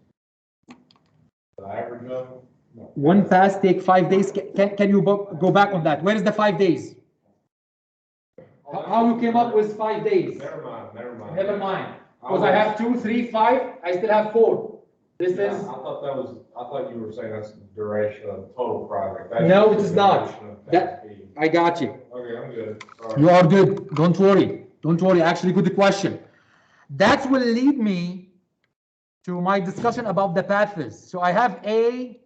The average of them? No. One task take 5 days. Can you go back on that? Where is the 5 days? How you came up with 5 days? Never mind, never mind. Never mind. Because I have 2, 3, 5. I still have 4. This Yeah, is... I thought you were saying that's the duration of the total project. No, it is not. That. I got you. Okay, I'm good. Sorry. You are good. Don't worry. Don't worry. Actually, good question. That will lead me to my discussion about the paths. So I have A,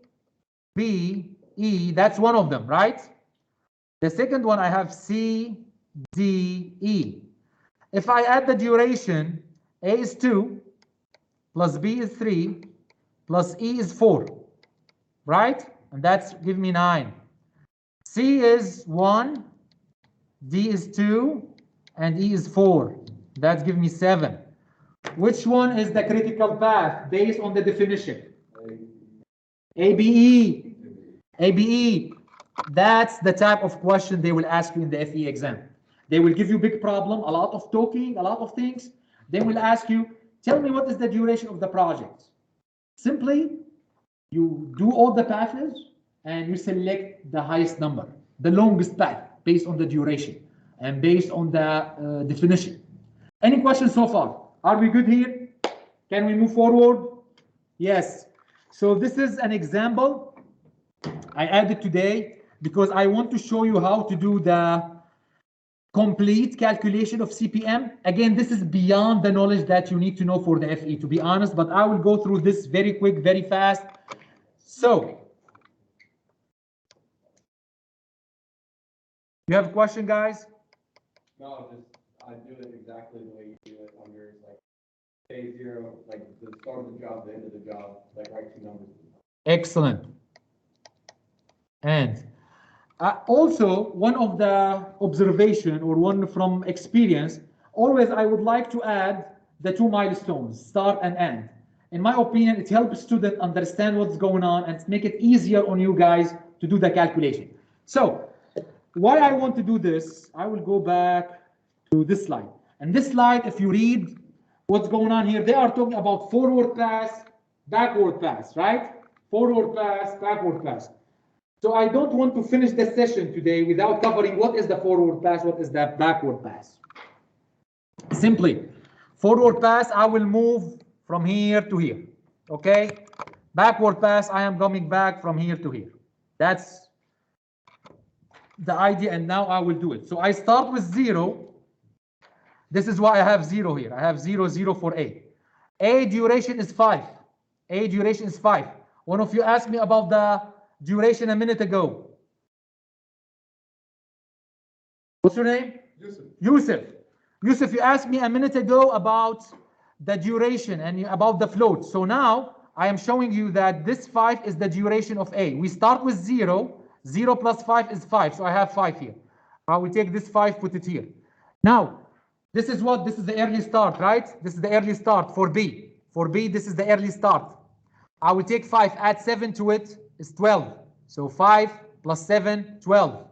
B, E. That's one of them, right? The second one, I have C, D, E. If I add the duration, A is 2, plus B is 3, plus E is 4, right? And that's give me 9. C is 1, D is 2, and E is 4. That's give me 7. Which one is the critical path based on the definition? ABE. ABE. That's the type of question they will ask you in the FE exam. They will give you big problem, a lot of talking, a lot of things. They will ask you, tell me what is the duration of the project. Simply, you do all the paths and you select the highest number, the longest path based on the duration and based on the definition. Any questions so far? Are we good here? Can we move forward? Yes. So this is an example I added today because I want to show you how to do the complete calculation of CPM. Again, this is beyond the knowledge that you need to know for the FE, to be honest, but I will go through this very quick, very fast. So, you have a question, guys? No, just I do it exactly the way you do it under like day 0, like the start of the job, the end of the job, like write 2 numbers. Excellent. And also, one of the observation or one from experience, always I would like to add the 2 milestones, start and end. In my opinion, it helps students understand what's going on and make it easier on you guys to do the calculation. So, why I want to do this, I will go back to this slide. And this slide, if you read what's going on here, they are talking about forward pass, backward pass, right? Forward pass, backward pass. So I don't want to finish the session today without covering what is the forward pass, what is the backward pass. Simply, forward pass, I will move from here to here, okay? Backward pass, I am coming back from here to here. That's the idea, and now I will do it. So I start with 0. This is why I have 0 here. I have 0, 0 for A. A duration is 5. A duration is 5. One of you asked me about the duration a minute ago. What's your name? Yusuf. Yusuf. Yusuf, you asked me a minute ago about the duration and about the float. So now I am showing you that this 5 is the duration of A. We start with 0 0 plus 5 is 5, so I have 5 here. I will take this 5, put it here. Now, this is what? This is the early start, right? This is the early start for B. For B, this is the early start. I will take 5, add 7 to it, is 12. So 5 plus 7, 12.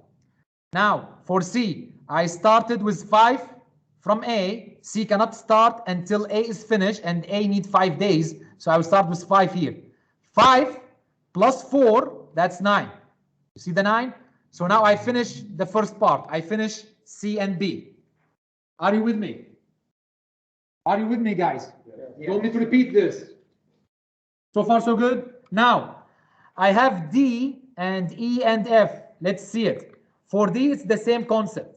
Now, for C, I started with 5 from A. C cannot start until A is finished, and A needs 5 days. So I will start with 5 here. 5 plus 4, that's 9. You see the 9? So now I finish the first part. I finish C and B. Are you with me? Are you with me, guys? You want me to repeat this? So far, so good? Now, I have D and E and F. Let's see it. For D, it's the same concept.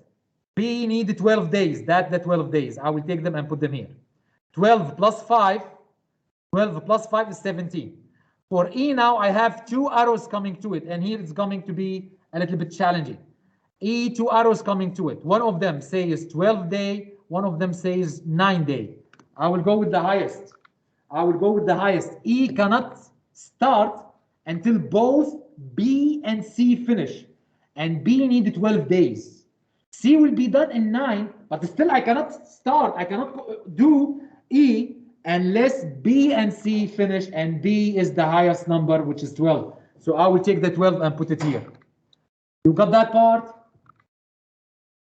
B need 12 days. That's the 12 days. I will take them and put them here. 12 plus 5. 12 plus 5 is 17. For E now, I have 2 arrows coming to it. And here it's going to be a little bit challenging. E, 2 arrows coming to it. One of them says 12 day. One of them says 9 day. I will go with the highest. I will go with the highest. E cannot start until both B and C finish. And B need 12 days. C will be done in 9, but still I cannot start. I cannot do E unless B and C finish, and B is the highest number, which is 12. So I will take the 12 and put it here. You got that part?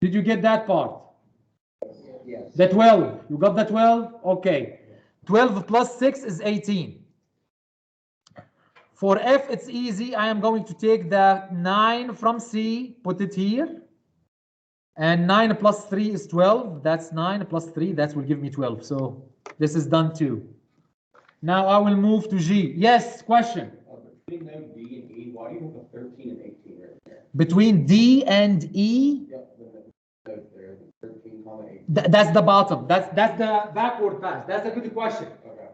Did you get that part? Yes. The 12. You got the 12? Okay. 12 plus 6 is 18. For F, it's easy. I am going to take the 9 from C, put it here. And 9 plus 3 is 12. That's 9 plus 3. That will give me 12. So this is done too. Now I will move to G. Yes, question. Between them, D and E, why do you have a 13 and 18 right there? Between D and E? Yep, there, 13, 18. That's the bottom. That's the backward pass. That's a good question. Okay.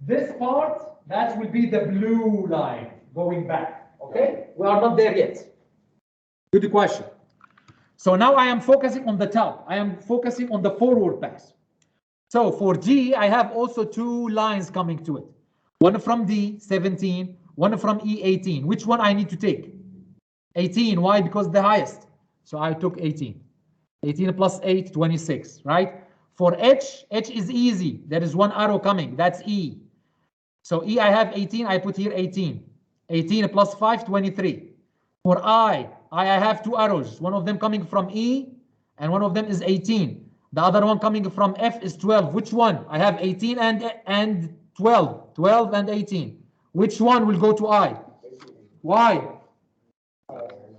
This part, that will be the blue line going back. Okay? We are not there yet. Good question. So now I am focusing on the top. I am focusing on the forward pass. So for G, I have also 2 lines coming to it. One from D, 17. One from E, 18. Which one I need to take? 18. Why? Because the highest. So I took 18. 18 plus 8, 26, right? For H is easy. There is 1 arrow coming. That's E. So E, I have 18. I put here 18. 18 plus 5, 23. For I have 2 arrows. One of them coming from E, and one of them is 18. The other one coming from F is 12. Which one? I have 18 and 12. 12 and 18. Which one will go to I? Why?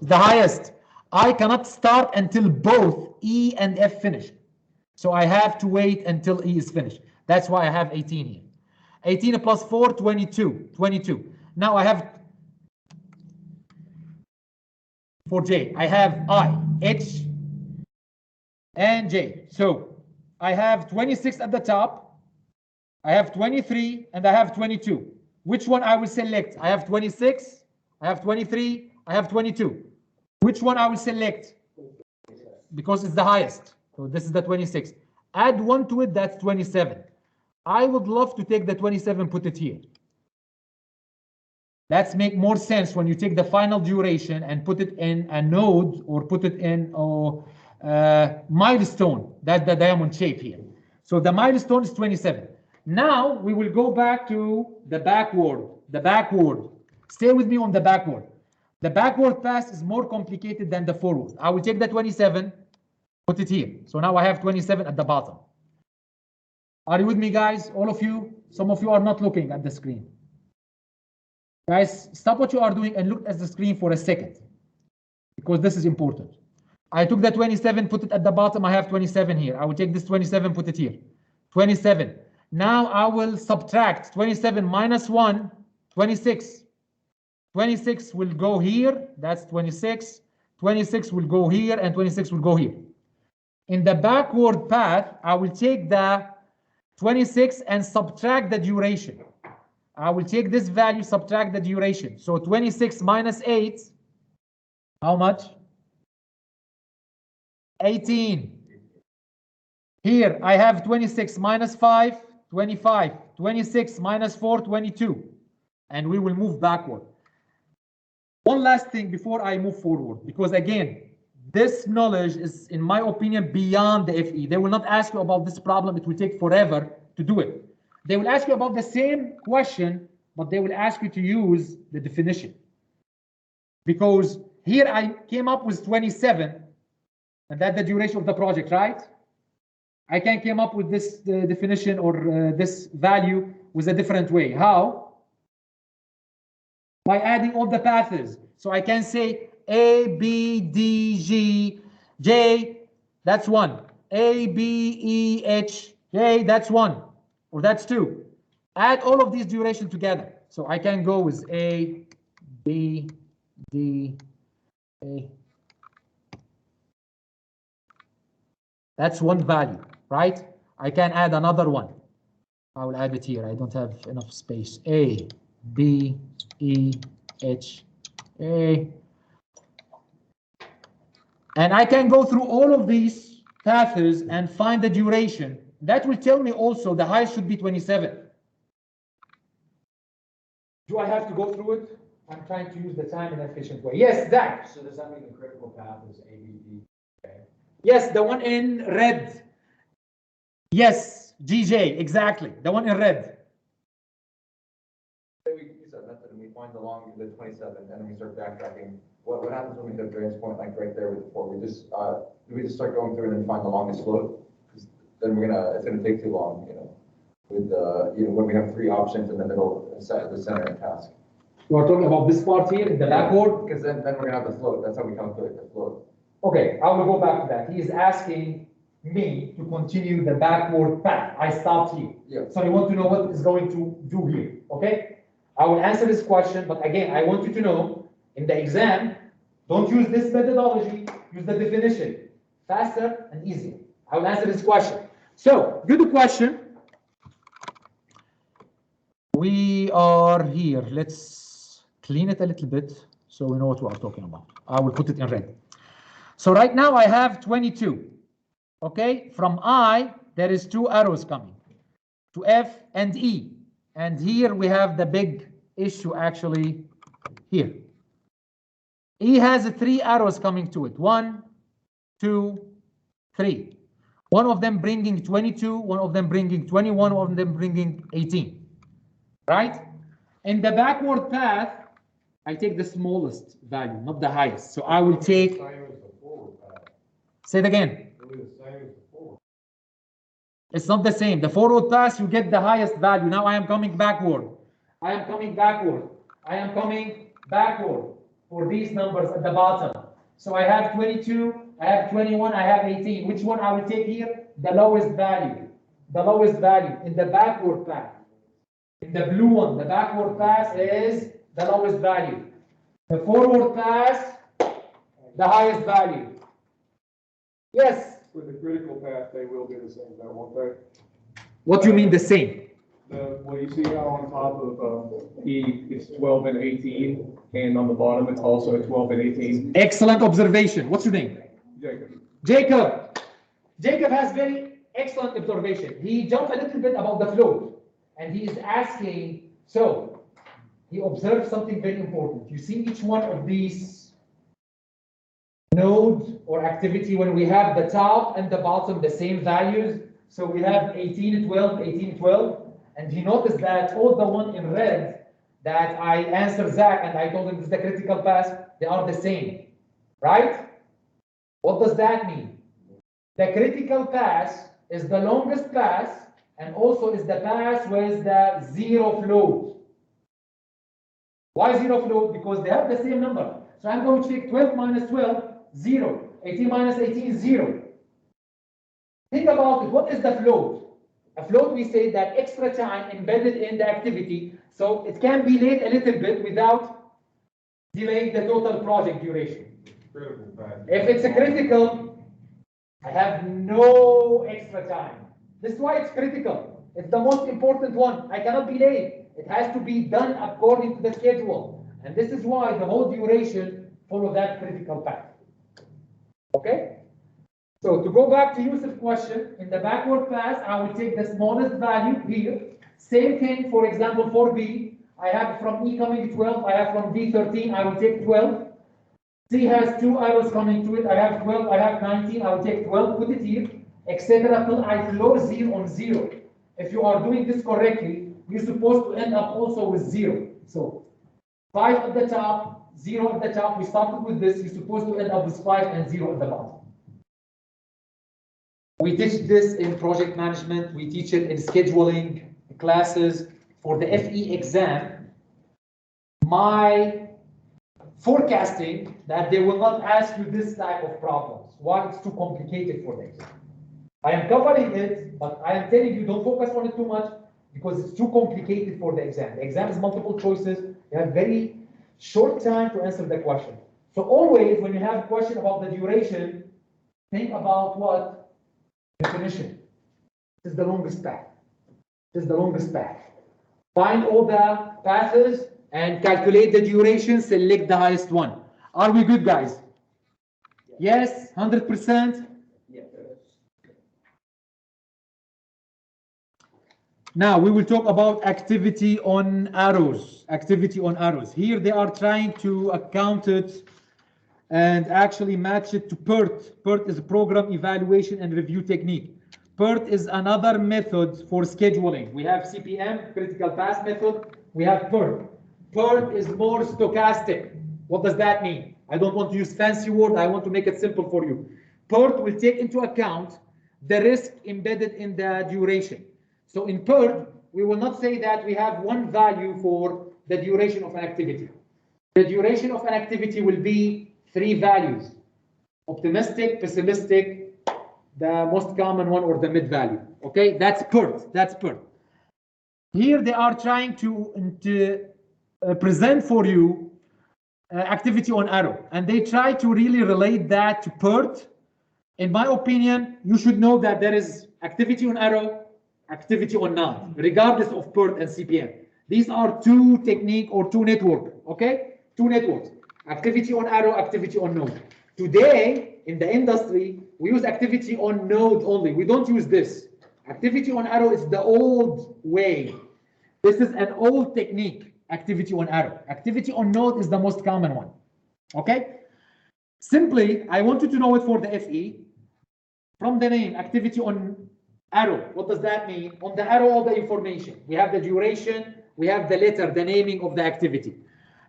The highest. I cannot start until both E and F finish. So I have to wait until E is finished. That's why I have 18 here. 18 plus 4, 22. 22. Now I have, for J, I have I, H, and J. So I have 26 at the top. I have 23, and I have 22. Which one I will select? I have 26, I have 23, I have 22. Which one I will select? Because it's the highest. So this is the 26. Add 1 to it, that's 27. I would love to take the 27, put it here. That's make more sense when you take the final duration and put it in a node or put it in a milestone. That's the diamond shape here. So the milestone is 27. Now we will go back to the backward. The backward. Stay with me on the backward. The backward pass is more complicated than the forward. I will take the 27, put it here. So now I have 27 at the bottom. Are you with me, guys? All of you? Some of you are not looking at the screen. Guys, stop what you are doing and look at the screen for a second, because this is important. I took the 27, put it at the bottom. I have 27 here. I will take this 27, put it here. 27. Now I will subtract 27 minus 1, 26. 26 will go here. That's 26. 26 will go here, and 26 will go here. In the backward path, I will take the 26 and subtract the duration. I will take this value, subtract the duration. So 26 minus 8, how much? 18. Here I have 26 minus 5, 25. 26 minus 4, 22. And we will move backward. One last thing before I move forward, because again, this knowledge is, in my opinion, beyond the FE. They will not ask you about this problem. It will take forever to do it. They will ask you about the same question, but they will ask you to use the definition. Because here I came up with 27, and that's the duration of the project, right? I can come up with this definition or this value with a different way. How? By adding all the paths. So I can say A, B, D, G, J, that's 1. A, B, E, H, J, that's 1. Or that's 2. Add all of these durations together. So I can go with A, B, D, A. That's one value, right? I can add another one. I will add it here. I don't have enough space. A, B, E, H, A. And I can go through all of these paths and find the duration. That will tell me also the highest should be 27. Do I have to go through it? I'm trying to use the time in an efficient way. Yes, Zach. So does that mean the critical path is A, B, D? Okay. Yes, the one in red. Yes, GJ, exactly. The one in red. Say we use that method and we find the 27, and then we start backtracking. What happens when we hit a variance point like right there with the 4? Do we just start going through and then find the longest slope? Because then it's gonna take too long, with when we have 3 options in the middle, the center and task. You are talking about this part here in the backward? Because then we're gonna have the slope. That's how we calculate the slope. Okay, I will go back to that. He is asking me to continue the backward path. I stopped here. Yeah. So I want to know what it's going to do here. Okay? I will answer this question, but again, I want you to know in the exam, don't use this methodology, use the definition. Faster and easier. I will answer this question. So, good question. We are here. Let's clean it a little bit so we know what we are talking about. I will put it in red. So right now I have 22. Okay, from I, there is 2 arrows coming to F and E. And here we have the big issue actually here. E has 3 arrows coming to it. 1, 2, 3. One of them bringing 22, one of them bringing 21, one of them bringing 18. Right? In the backward path, I take the smallest value, not the highest. So I will take. Same as the forward path. Say it again. It'll be the same as the forward. It's not the same. The forward pass, you get the highest value. Now I am coming backward. I am coming backward. I am coming backward for these numbers at the bottom. So I have 22, I have 21, I have 18. Which one I will take here? The lowest value. The lowest value in the backward path. In the blue one, the backward pass is the lowest value. The forward pass, the highest value. Yes? With the critical path, they will be the same, though, won't they? What do you mean the same? Well, you see how on top of E, it's 12 and 18, and on the bottom, it's also 12 and 18? Excellent observation. What's your name? Jacob. Jacob. Jacob has very excellent observation. He jumped a little bit about the float. And he is asking, so he observed something very important. You see each one of these nodes or activity when we have the top and the bottom the same values. So we have 18, 12, 18, 12. And you notice that all the one in red that I answered Zach and I told him this is the critical pass, they are the same, right? What does that mean? The critical pass is the longest pass and also is the pass with the 0 float. Why 0 float? Because they have the same number. So I'm going to take 12 minus 12, 0. 18 minus 18, 0. Think about it. What is the float? A float, we say that extra time embedded in the activity, so it can be late a little bit without delaying the total project duration. Critical path. If it's a critical, I have no extra time. This is why it's critical. It's the most important one. I cannot be late. It has to be done according to the schedule. And this is why the whole duration follows that critical path. Okay? So to go back to Yusuf's question, in the backward pass, I will take the smallest value here. Same thing, for example, for B. I have from E coming 12, I have from D 13, I will take 12. C has 2 arrows coming to it, I have 12, I have 19, I will take 12, put it here, etc. till I close 0 on 0. If you are doing this correctly, you're supposed to end up also with 0. So 5 at the top, 0 at the top, we started with this, you're supposed to end up with 5 and 0 at the bottom. We teach this in project management, we teach it in scheduling classes. For the FE exam, my forecasting that they will not ask you this type of problems. Why? It's too complicated for the exam. I am covering it, but I am telling you don't focus on it too much because it's too complicated for the exam. The exam is multiple choices. You have very short time to answer the question. So always when you have a question about the duration, think about what? Definition. This is the longest path. This is the longest path. Find all the paths and calculate the duration, select the highest one. Are we good, guys? Yes, 100%? Yes. Now we will talk about activity on arrows. Activity on arrows. Here they are trying to account it and actually match it to PERT. PERT is a program evaluation and review technique. PERT is another method for scheduling. We have CPM, critical path method. We have PERT. PERT is more stochastic. What does that mean? I don't want to use fancy word. I want to make it simple for you. PERT will take into account the risk embedded in the duration. So in PERT, we will not say that we have one value for the duration of an activity. The duration of an activity will be 3 values: optimistic, pessimistic, the most common one, or the mid value. Okay, that's PERT. That's PERT. Here they are trying to present for you activity on arrow, and they try to really relate that to PERT. In my opinion, you should know that there is activity on arrow, activity on node, regardless of PERT and CPM. These are 2 technique or 2 network. Okay, 2 networks: activity on arrow, activity on node. Today in the industry, we use activity on node only. We don't use this. Activity on arrow is the old way. This is an old technique, activity on arrow. Activity on node is the most common one. Okay? Simply, I want you to know it for the FE. From the name, activity on arrow. What does that mean? On the arrow, all the information. We have the duration, we have the letter, the naming of the activity.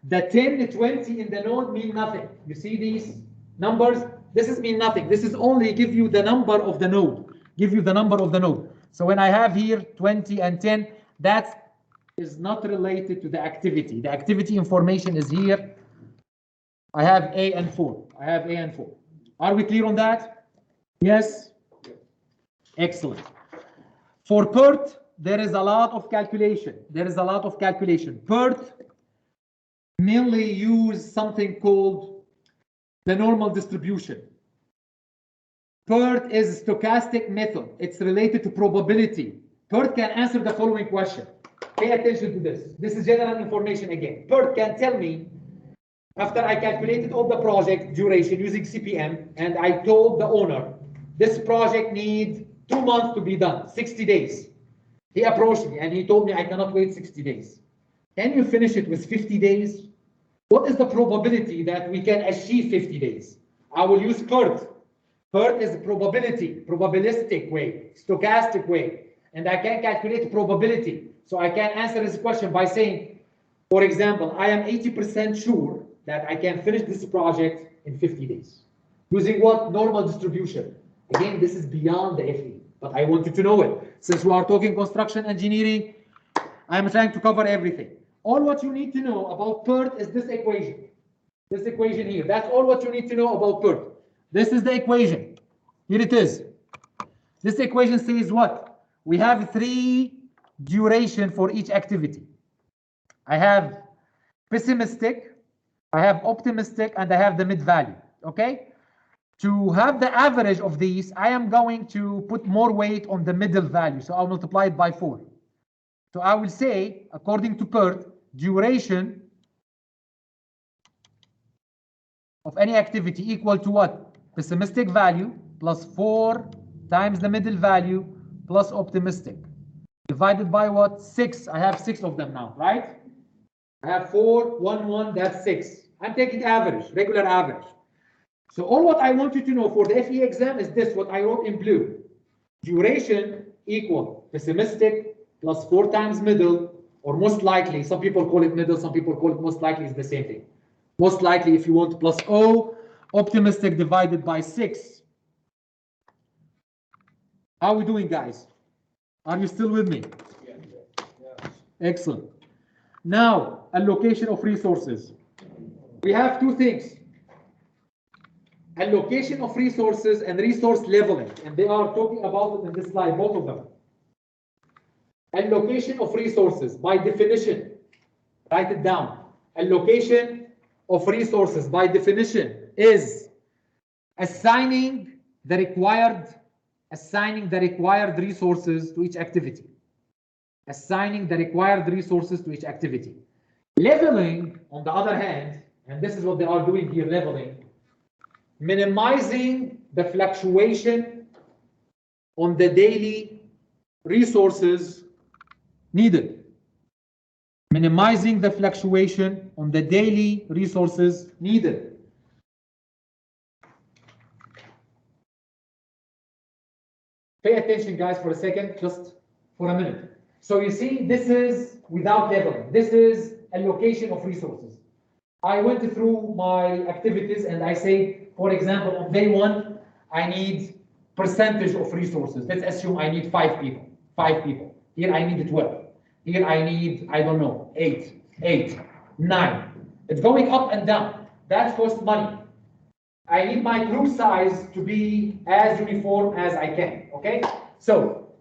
The 10, the 20 in the node mean nothing. You see these numbers? This is mean nothing. This is only give you the number of the node. Give you the number of the node. So when I have here 20 and 10, that is not related to the activity. The activity information is here. I have A and 4. I have A and 4. Are we clear on that? Yes? Excellent. For PERT, there is a lot of calculation. There is a lot of calculation. PERT mainly use something called the normal distribution. PERT is a stochastic method. It's related to probability. PERT can answer the following question. Pay attention to this. This is general information again. PERT can tell me, after I calculated all the project duration using CPM, and I told the owner, this project needs 2 months to be done, 60 days. He approached me and he told me I cannot wait 60 days. Can you finish it with 50 days? What is the probability that we can achieve 50 days? I will use PERT. PERT is a probabilistic way, stochastic way, and I can calculate probability. So I can answer this question by saying, for example, I am 80% sure that I can finish this project in 50 days. Using what? Normal distribution. Again, this is beyond the FE, but I want you to know it. Since we are talking construction engineering, I'm trying to cover everything. All what you need to know about PERT is this equation. This equation here. That's all what you need to know about PERT. This is the equation. Here it is. This equation says what? We have 3 duration for each activity. I have pessimistic, I have optimistic, and I have the mid value. Okay? To have the average of these, I am going to put more weight on the middle value. So I'll multiply it by 4. So I will say, according to PERT, duration of any activity equal to what? Pessimistic value plus 4 times the middle value plus optimistic. Divided by what? 6. I have 6 of them now, right? I have 4, 1, 1, that's 6. I'm taking average, regular average. So all what I want you to know for the FE exam is this, what I wrote in blue. Duration equal pessimistic plus 4 times middle, or most likely, some people call it middle, some people call it most likely, it's the same thing. Most likely, if you want, plus O, optimistic divided by 6. How are we doing, guys? Are you still with me? Yeah. Excellent. Now, allocation of resources. We have two things. Allocation of resources and resource leveling, and they are talking about it in this slide, both of them. Allocation of resources, by definition, write it down. Allocation of resources, by definition, is assigning the required resources to each activity. Assigning the required resources to each activity. Leveling, on the other hand, and this is what they are doing here, leveling, minimizing the fluctuation on the daily resources needed. Minimizing the fluctuation on the daily resources needed. Pay attention, guys, for a second, just for a minute. So you see, this is without leveling. This is allocation of resources. I went through my activities and I say, for example, on day 1, I need percentage of resources. Let's assume I need 5 people. 5 people. Here I need 12. Here I need, I don't know, 8, 9. It's going up and down. That costs money. I need my group size to be as uniform as I can, okay? So,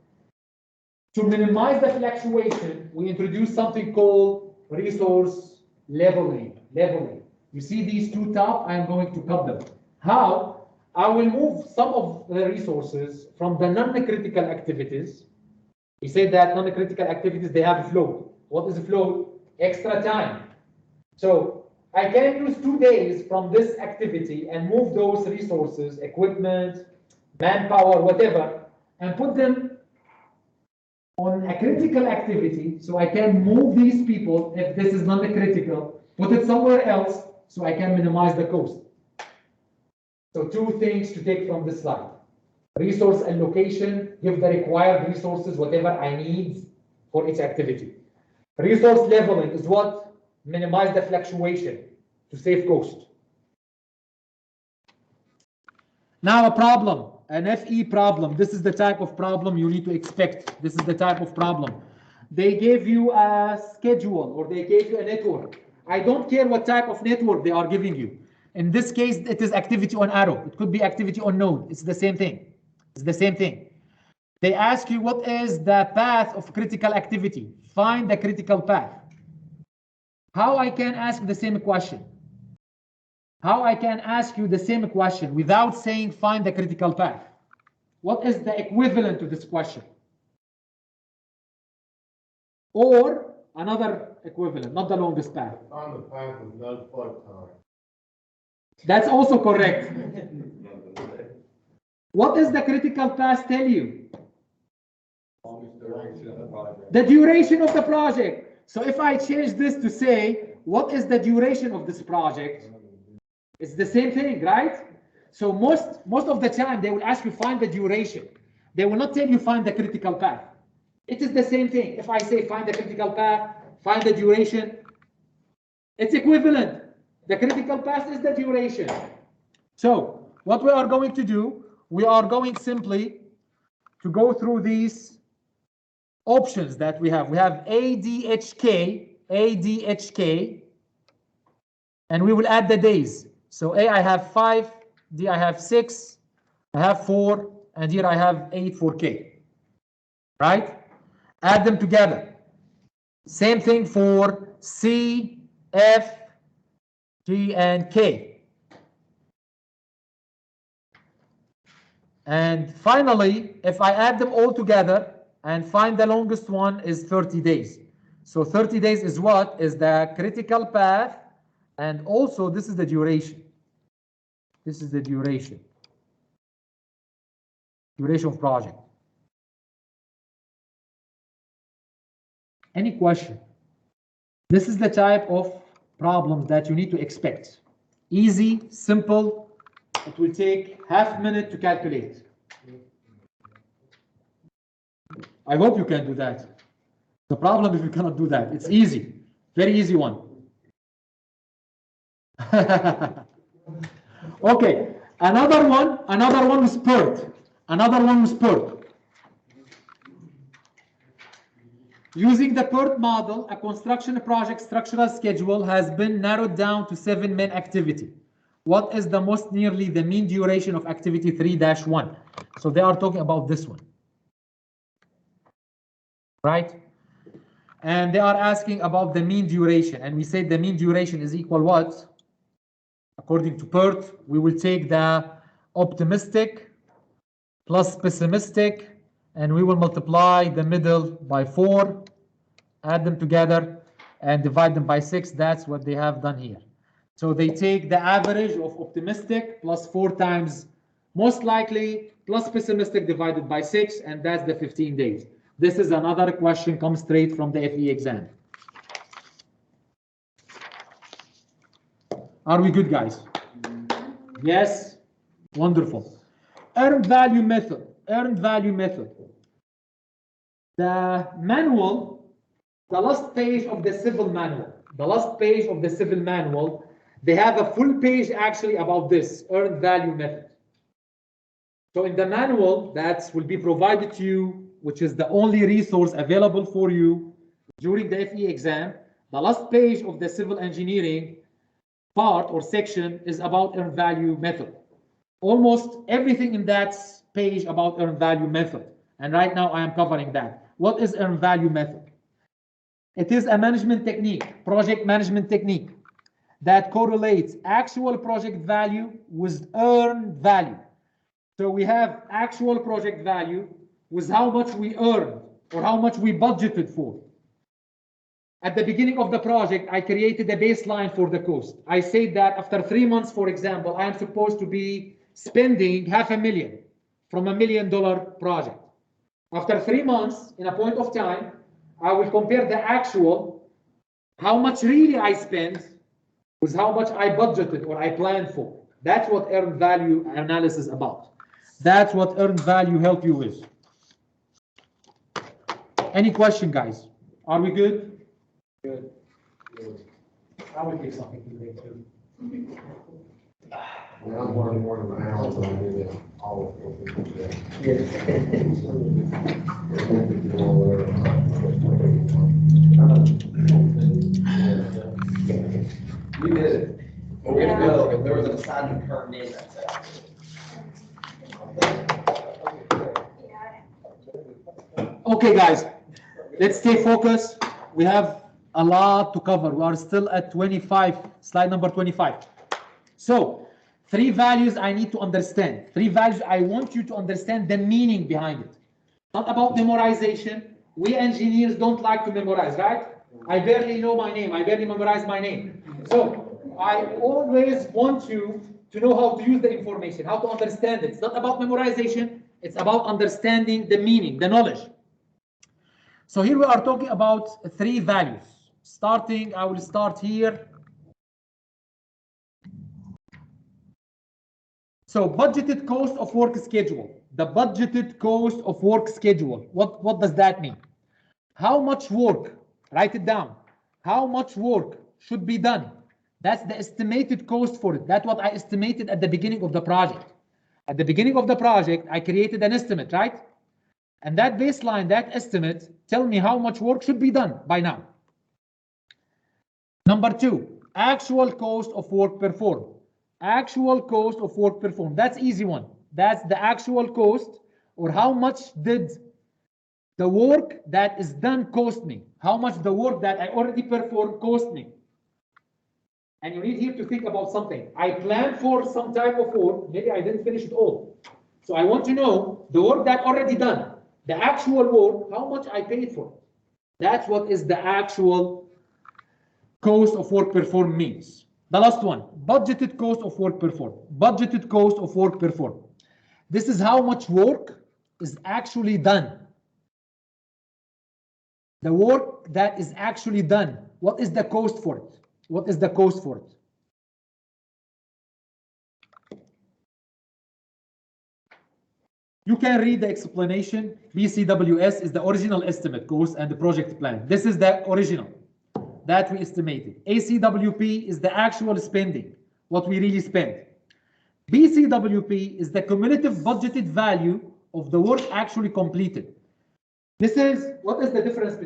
to minimize the fluctuation, we introduce something called resource leveling. You see these two top, I am going to cut them. How? I will move some of the resources from the non-critical activities. We say that non-critical activities, they have a flow. What is a flow? Extra time. So I can use 2 days from this activity and move those resources, equipment, manpower, whatever, and put them on a critical activity, so I can move these people, if this is non-critical, put it somewhere else, so I can minimize the cost. So 2 things to take from this slide. Resource allocation, give the required resources, whatever I need for each activity. Resource leveling is what? Minimize the fluctuation to save cost. Now a problem, an FE problem. This is the type of problem you need to expect. This is the type of problem. They gave you a schedule or they gave you a network. I don't care what type of network they are giving you. In this case, it is activity on arrow. It could be activity on node. It's the same thing. It's the same thing. They ask you what is the path of critical activity. Find the critical path. How I can ask the same question? How I can ask you the same question without saying find the critical path? What is the equivalent to this question? Or another equivalent, not the longest path. On the path with no float time. That's also correct. What does the critical path tell you? The duration of the project. So if I change this to say, what is the duration of this project? It's the same thing, right? So most of the time they will ask you find the duration. They will not tell you find the critical path. It is the same thing. If I say find the critical path, find the duration, it's equivalent. The critical path is the duration. So what we are going to do, we are going simply to go through these options that we have. We have ADHK, and we will add the days. So A, I have 5, D, I have 6, I have 4, and here I have 8 for K. Right? Add them together. Same thing for C, F, G, and K. And finally, if I add them all together and find the longest one is 30 days. So 30 days is what? Is the critical path, and also this is the duration. This is the duration. Duration of project. Any question? This is the type of problems that you need to expect. Easy, simple. It will take half a minute to calculate. I hope you can do that. The problem if you cannot do that. It's easy. Very easy one. Okay, another one was Perth. Another one was Perth. Using the Perth model, a construction project structural schedule has been narrowed down to 7 main activity. What is the most nearly the mean duration of activity 3-1? So they are talking about this one, right? And they are asking about the mean duration, and we said the mean duration is equal what? According to Perth, we will take the optimistic plus pessimistic, and we will multiply the middle by 4, add them together, and divide them by 6. That's what they have done here. So they take the average of optimistic plus 4 times most likely plus pessimistic divided by 6, and that's the 15 days. This is another question comes straight from the FE exam. Are we good, guys? Yes? Wonderful. Earned value method. Earned value method. The manual, the last page of the civil manual, they have a full page actually about this earned value method. So in the manual that will be provided to you, which is the only resource available for you during the FE exam, the last page of the civil engineering part or section is about earned value method. Almost everything in that page about earned value method. And right now I am covering that. What is earned value method? It is a management technique, project management technique, that correlates actual project value with earned value. So we have actual project value with how much we earned or how much we budgeted for. At the beginning of the project, I created a baseline for the cost. I said that after 3 months, for example, I am supposed to be spending $500,000 from $1 million project. After 3 months, in a point of time, I will compare the actual, how much really I spent, with how much I budgeted or I planned for. That's what earned value analysis is about. That's what earned value help you with. Any question, guys? Are we good? Good. I would give something today too. I'm learning more than an hour, so I do that all of it. You did it. We're gonna go, if there was an assignment turned in, that's it. Okay, guys, let's stay focused. We have a lot to cover. We are still at 25, slide number 25. So, 3 values I need to understand. 3 values I want you to understand the meaning behind it. Not about memorization. We engineers don't like to memorize, right? I barely know my name. I barely memorize my name. So, I always want you to know how to use the information, how to understand it. It's not about memorization. It's about understanding the meaning, the knowledge. So here we are talking about 3 values. I will start here. So budgeted cost of work schedule. The budgeted cost of work schedule. What does that mean? How much work, write it down. How much work should be done? That's the estimated cost for it. That's what I estimated at the beginning of the project. At the beginning of the project, I created an estimate, right? And that baseline, that estimate, tell me how much work should be done by now. Number 2, actual cost of work performed. Actual cost of work performed. That's easy one. That's the actual cost, or how much did the work that is done cost me? How much the work that I already performed cost me? And you need here to think about something. I planned for some type of work, maybe I didn't finish it all. So I want to know the work that already done, the actual work, how much I paid for it. That's what is the actual cost of work performed means. The last one, budgeted cost of work performed. Budgeted cost of work performed. This is how much work is actually done. The work that is actually done. what is the cost for it? What is the cost for it? You can read the explanation. BCWS is the original estimate cost and the project plan. This is the original that we estimated. ACWP is the actual spending, what we really spent. BCWP is the cumulative budgeted value of the work actually completed. This is, what is the difference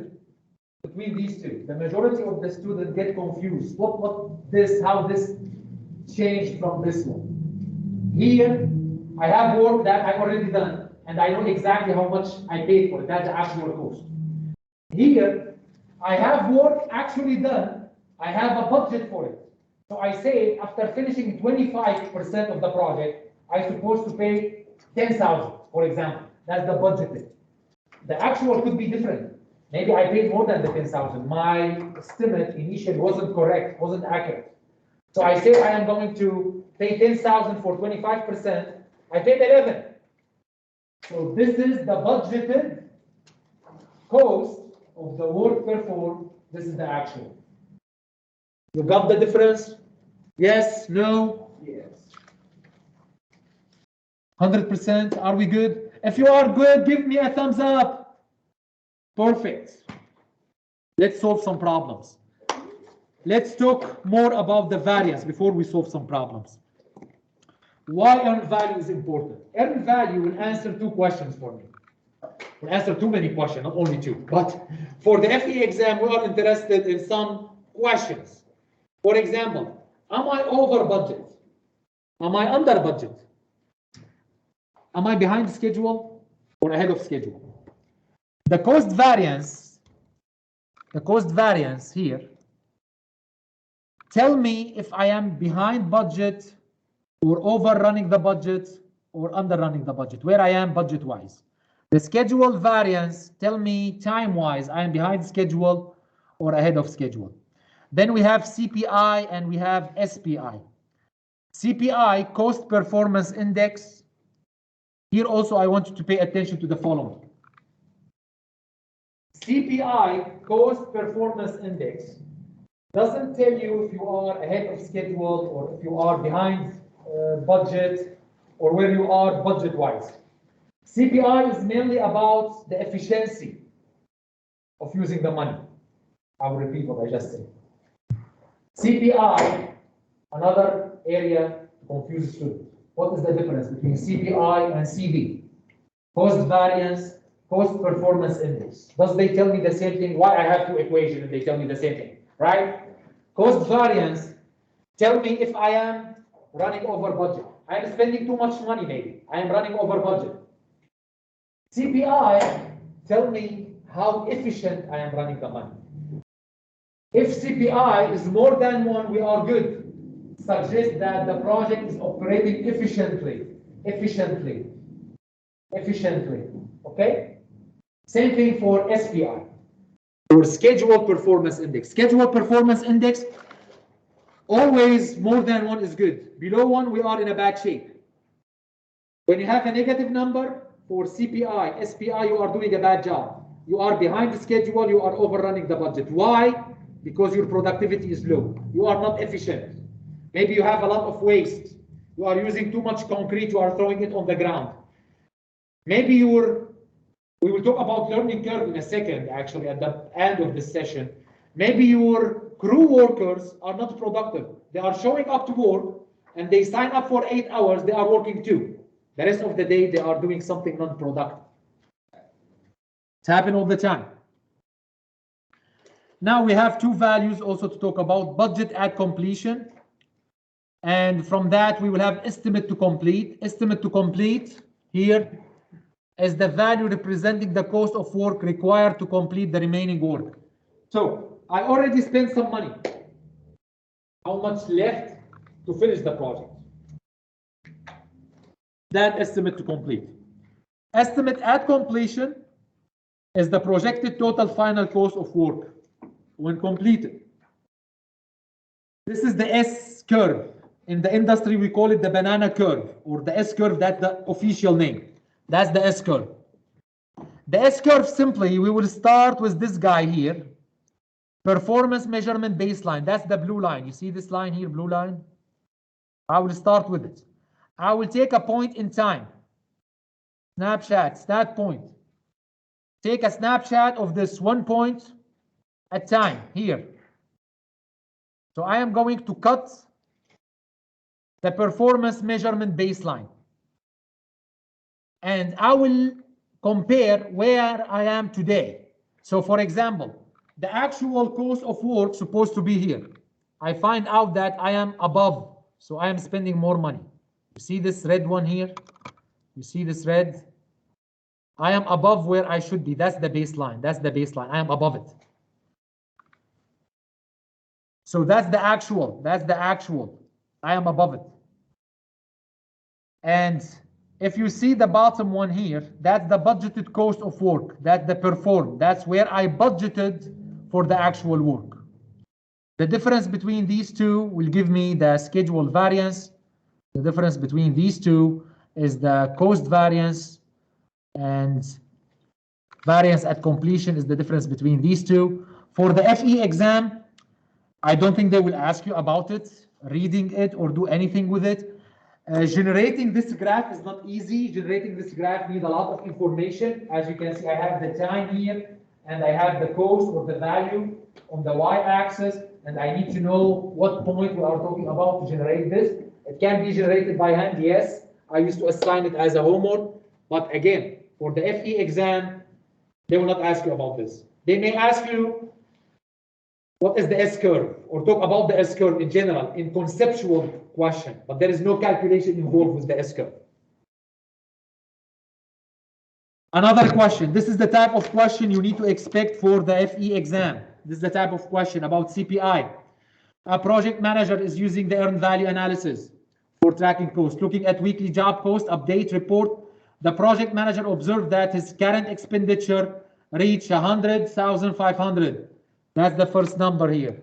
between these two? The majority of the students get confused. How this changed from this one. Here, I have work that I already done, and I know exactly how much I paid for it. That's the actual cost. Here, I have work actually done. I have a budget for it. So I say, after finishing 25% of the project, I'm supposed to pay 10,000, for example. That's the budgeted. The actual could be different. Maybe I paid more than the 10,000. My estimate initially wasn't correct, wasn't accurate. So I say I am going to pay 10,000 for 25%. I paid 11. So this is the budgeted cost of the work performed. This is the actual. You got the difference? Yes, no? Yes. 100%. Are we good? If you are good, give me a thumbs up. Perfect. Let's solve some problems. Let's talk more about the variance before we solve some problems. Why earned value is important? Earned value will answer two questions for me. Will answer too many questions, not only two. But for the FE exam, we are interested in some questions. For example, am I over budget? Am I under budget? Am I behind schedule or ahead of schedule? The cost variance here, tell me if I am behind budget or overrunning the budget or underrunning the budget, where I am budget-wise. The schedule variance, tell me time-wise, I am behind schedule or ahead of schedule. Then we have CPI and we have SPI. CPI, Cost Performance Index. Here also I want you to pay attention to the following. CPI, Cost Performance Index, doesn't tell you if you are ahead of schedule or if you are behind budget or where you are budget-wise. CPI is mainly about the efficiency of using the money. I will repeat what I just said. CPI, another area to confuse students. What is the difference between CPI and CV? Cost variance, cost performance index. Does they tell me the same thing? Why I have two equations and they tell me the same thing, right? Cost variance, tell me if I am running over budget. I am spending too much money maybe. I am running over budget. CPI, tell me how efficient I am running the money. If CPI is more than 1, we are good. Suggest that the project is operating efficiently. Okay? Same thing for SPI, or Schedule Performance Index. Schedule Performance Index, always more than 1 is good. Below 1, we are in a bad shape. When you have a negative number for CPI, SPI, you are doing a bad job. You are behind the schedule, you are overrunning the budget. Why? Because your productivity is low. You are not efficient. Maybe you have a lot of waste. You are using too much concrete, you are throwing it on the ground. Maybe we will talk about learning curve in a second, actually, at the end of this session. Maybe your crew workers are not productive. They are showing up to work and they sign up for 8 hours, they are working 2. The rest of the day, they are doing something non-productive. It's happening all the time. Now we have two values also to talk about: budget at completion. And from that, we will have estimate to complete. Estimate to complete here is the value representing the cost of work required to complete the remaining work. So I already spent some money. How much left to finish the project? That estimate to complete. Estimate at completion is the projected total final cost of work when completed. This is the S curve. In the industry, we call it the banana curve, or the S curve, that's the official name. That's the S curve. The S curve, simply, we will start with this guy here. Performance measurement baseline, that's the blue line. You see this line here, blue line? I will start with it. I will take a point in time. Snapshot, stat point. Take a snapshot of this 1 point at time here. So I am going to cut the performance measurement baseline. And I will compare where I am today. So for example, the actual cost of work supposed to be here. I find out that I am above, so I am spending more money. You see this red one here? You see this red? I am above where I should be. That's the baseline. That's the baseline. I am above it. So that's the actual. That's the actual. I am above it. And if you see the bottom one here, that's the budgeted cost of work. That's the perform. That's where I budgeted for the actual work. The difference between these two will give me the schedule variance. The difference between these two is the cost variance, and variance at completion is the difference between these two. For the FE exam, I don't think they will ask you about it, reading it, or do anything with it. Generating this graph is not easy. Generating this graph needs a lot of information. As you can see, I have the time here, and I have the cost or the value on the y-axis, and I need to know what point we are talking about to generate this. It can be generated by hand, yes. I used to assign it as a homework, but again, for the FE exam, they will not ask you about this. They may ask you, what is the S-curve? Or talk about the S-curve in general, in conceptual question, but there is no calculation involved with the S-curve. Another question. This is the type of question you need to expect for the FE exam. This is the type of question about CPI. A project manager is using the earned value analysis for tracking cost. Looking at weekly job cost update report, the project manager observed that his current expenditure reached 100,500. That's the first number here.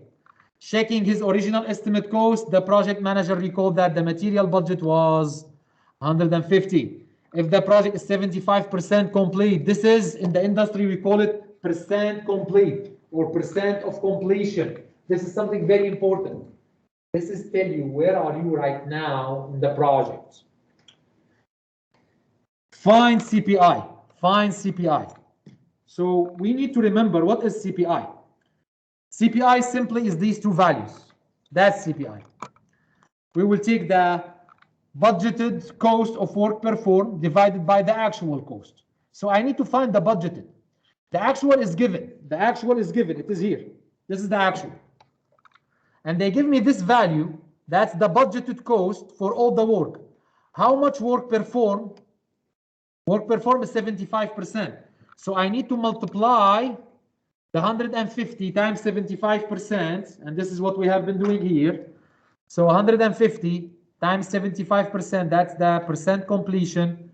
Checking his original estimate cost, the project manager recalled that the material budget was 150. If the project is 75% complete, this is, in the industry, we call it percent complete or percent of completion. This is something very important. This is tell you where are you right now in the project. Find CPI. Find CPI. So we need to remember, what is CPI? CPI simply is these two values. That's CPI. We will take the budgeted cost of work performed divided by the actual cost. So I need to find the budgeted. The actual is given. The actual is given. It is here. This is the actual. And they give me this value. That's the budgeted cost for all the work. How much work performed? Work performed is 75%. So I need to multiply the 150 times 75%, and this is what we have been doing here. So 150 times 75%, that's the percent completion,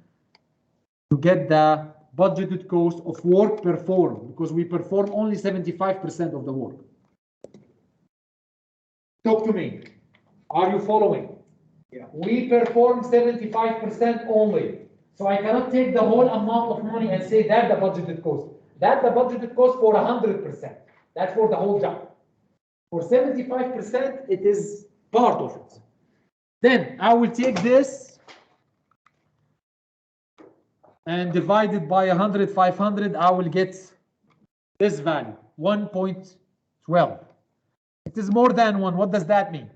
to get the budgeted cost of work performed, because we perform only 75% of the work. Talk to me. Are you following? Yeah. We perform 75% only. So I cannot take the whole amount of money and say that's the budgeted cost. That's the budgeted cost for 100%. That's for the whole job. For 75%, it is part of it. Then I will take this and divide it by 100, 500. I will get this value, 1.12. It is more than 1. What does that mean?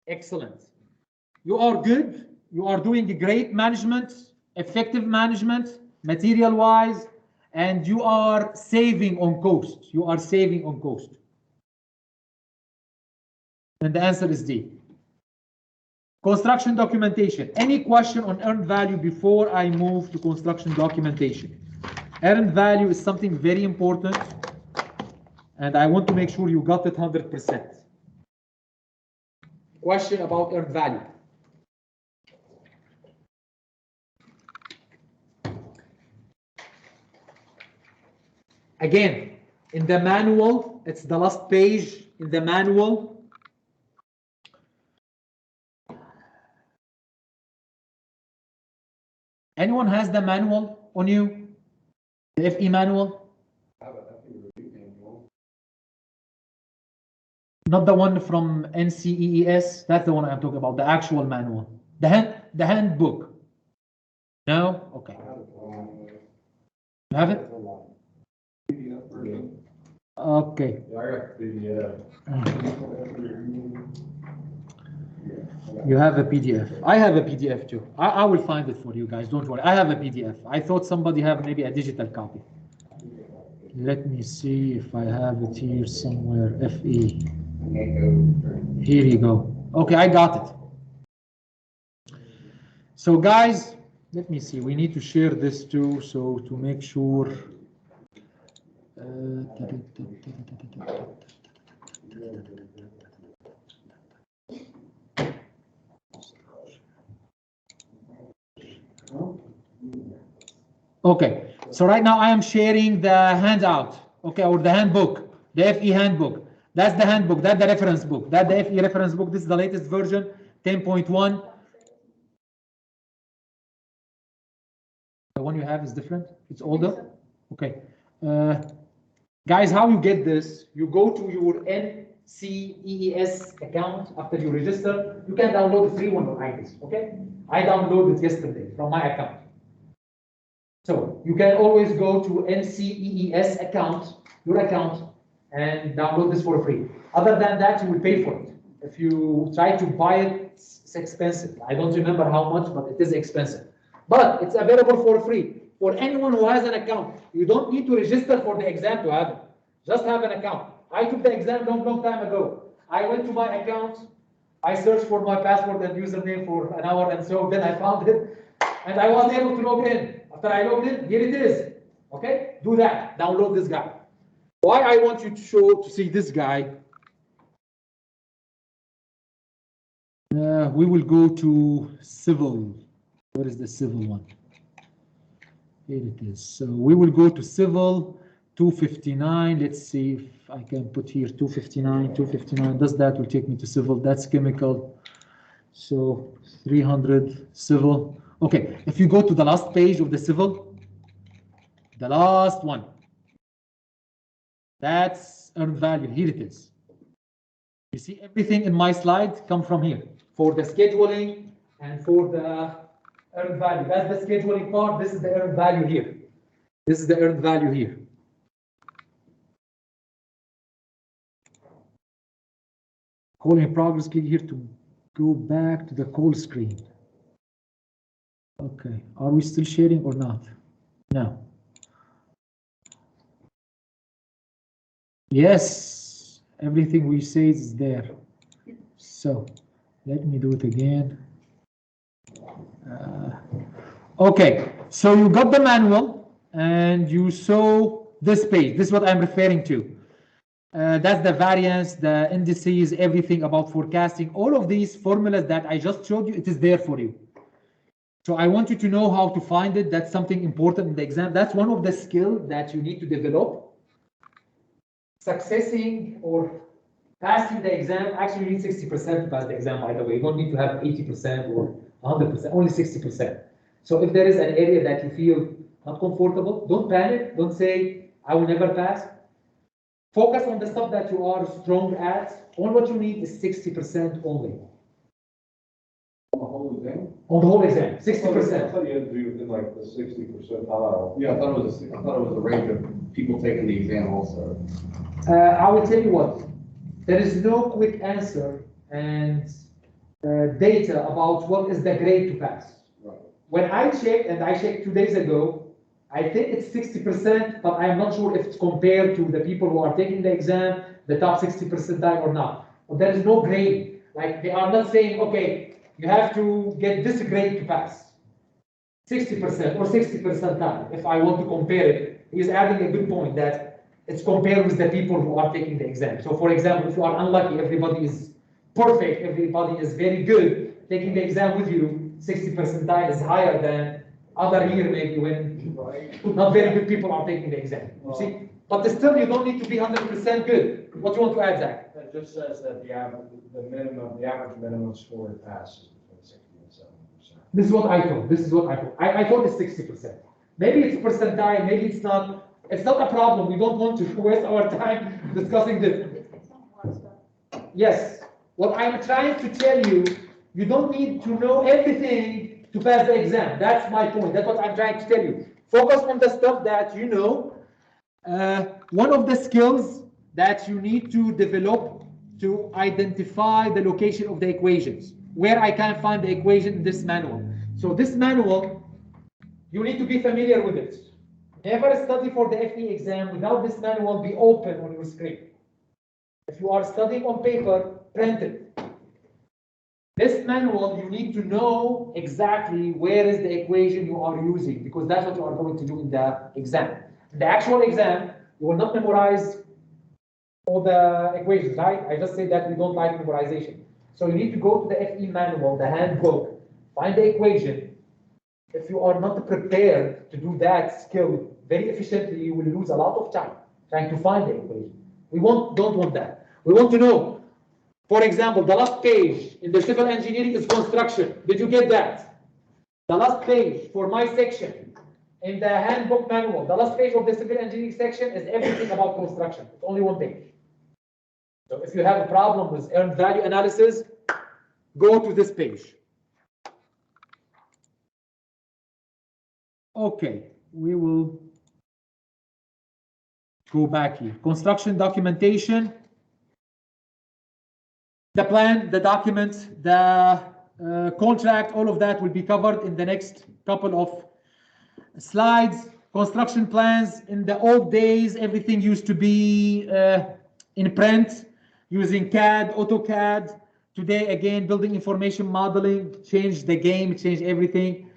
Excellent. You are good. You are doing great management, effective management, material-wise, and you are saving on cost. You are saving on cost. And the answer is D. Construction documentation. Any question on earned value before I move to construction documentation? Earned value is something very important, and I want to make sure you got it 100%. Question about earned value. Again, in the manual, it's the last page in the manual. Anyone has the manual on you? The FE manual? Not the one from NCEES. That's the one I'm talking about, the actual manual. The handbook. No? Okay. You have it? Okay. Yeah, I got the PDF. You have a PDF. I have a PDF too. I will find it for you guys. Don't worry. I have a PDF. I thought somebody have maybe a digital copy. Let me see if I have it here somewhere. FE. Here you go. Okay, I got it. So guys, let me see. We need to share this too, so to make sure. Okay, so right now I am sharing the handout, okay, or the handbook, the FE handbook. That's the handbook, that's the reference book, that's the FE reference book. This is the latest version, 10.1. The one you have is different? It's older? Okay. Guys, how you get this? You go to your NCEES account after you register. You can download the free one on iTunes, okay? I downloaded it yesterday from my account. So you can always go to NCEES account, your account, and download this for free. Other than that, you will pay for it. If you try to buy it, it's expensive. I don't remember how much, but it is expensive. But it's available for free for anyone who has an account. You don't need to register for the exam to have it. Just have an account. I took the exam long time ago. I went to my account. I searched for my password and username for an hour, and so then I found it, and I was able to log in. After I logged in, here it is. Okay, do that. Download this guy. Why I want you to see this guy? We will go to civil. Where is the civil one? Here it is. So we will go to civil 259. Let's see if I can put here 259. 259. Does that will take me to civil? That's chemical. So 300 civil. Okay, if you go to the last page of the civil, the last one, that's earned value. Here it is. You see everything in my slide come from here for the scheduling and for the earned value. That's the scheduling part. This is the earned value here. This is the earned value here. Call in progress. Click here to go back to the call screen. Okay, are we still sharing or not? No. Yes, everything we say is there. So let me do it again. Okay, so you got the manual and you saw this page. This is what I'm referring to. That's the variance, the indices, everything about forecasting. All of these formulas that I just showed you, it is there for you. So I want you to know how to find it. That's something important in the exam. That's one of the skills that you need to develop. Successing or passing the exam, actually you need 60% to pass the exam, by the way. You don't need to have 80% or 100%, only 60%. So if there is an area that you feel not comfortable, don't panic. Don't say, I will never pass. Focus on the stuff that you are strong at. All what you need is 60% only. On the whole exam, 60%. I thought you had to be within like the 60 percentile. Yeah, I thought it was a range of people taking the exam also. I will tell you what, there is no quick answer and data about what is the grade to pass. Right. When I checked, and I checked 2 days ago, I think it's 60%, but I'm not sure if it's compared to the people who are taking the exam, the top 60 percentile or not. But there is no grade. Like they are not saying, okay, you have to get this grade to pass. 60% or 60 percentile. If I want to compare it, he's adding a good point that it's compared with the people who are taking the exam. So for example, if you are unlucky, everybody is perfect, everybody is very good, taking the exam with you, 60 percentile is higher than other year maybe when not very good people are taking the exam. You see? But still, you don't need to be 100% good. What do you want to add, Zach? That just says that the average minimum score to pass is between 60 and 70%. This is what I thought. This is what I thought. I thought it's 60%. Maybe it's percentile, maybe it's not. It's not a problem. We don't want to waste our time discussing this. Yes. What I'm trying to tell you, you don't need to know everything to pass the exam. That's my point. That's what I'm trying to tell you. Focus on the stuff that you know. One of the skills that you need to develop to identify the location of the equations, where I can find the equation in this manual. So this manual, you need to be familiar with it. Never study for the FE exam without this manual be open on your screen. If you are studying on paper, print it. This manual, you need to know exactly where is the equation you are using, because that's what you are going to do in the exam. In the actual exam, you will not memorize all the equations, right? I just said that we don't like memorization. So you need to go to the FE manual, the handbook, find the equation. If you are not prepared to do that skill very efficiently, you will lose a lot of time trying to find the equation. We don't want that. We want to know, for example, the last page in the civil engineering is construction. Did you get that? The last page for my section in the handbook manual, the last page of the civil engineering section is everything about construction. It's only one page. So if you have a problem with earned value analysis, go to this page. Okay, we will go back here. Construction documentation. The plan, the document, the contract, all of that will be covered in the next couple of slides. Construction plans, in the old days, everything used to be in print, using CAD, AutoCAD. Today, again, building information modeling changed the game, changed everything.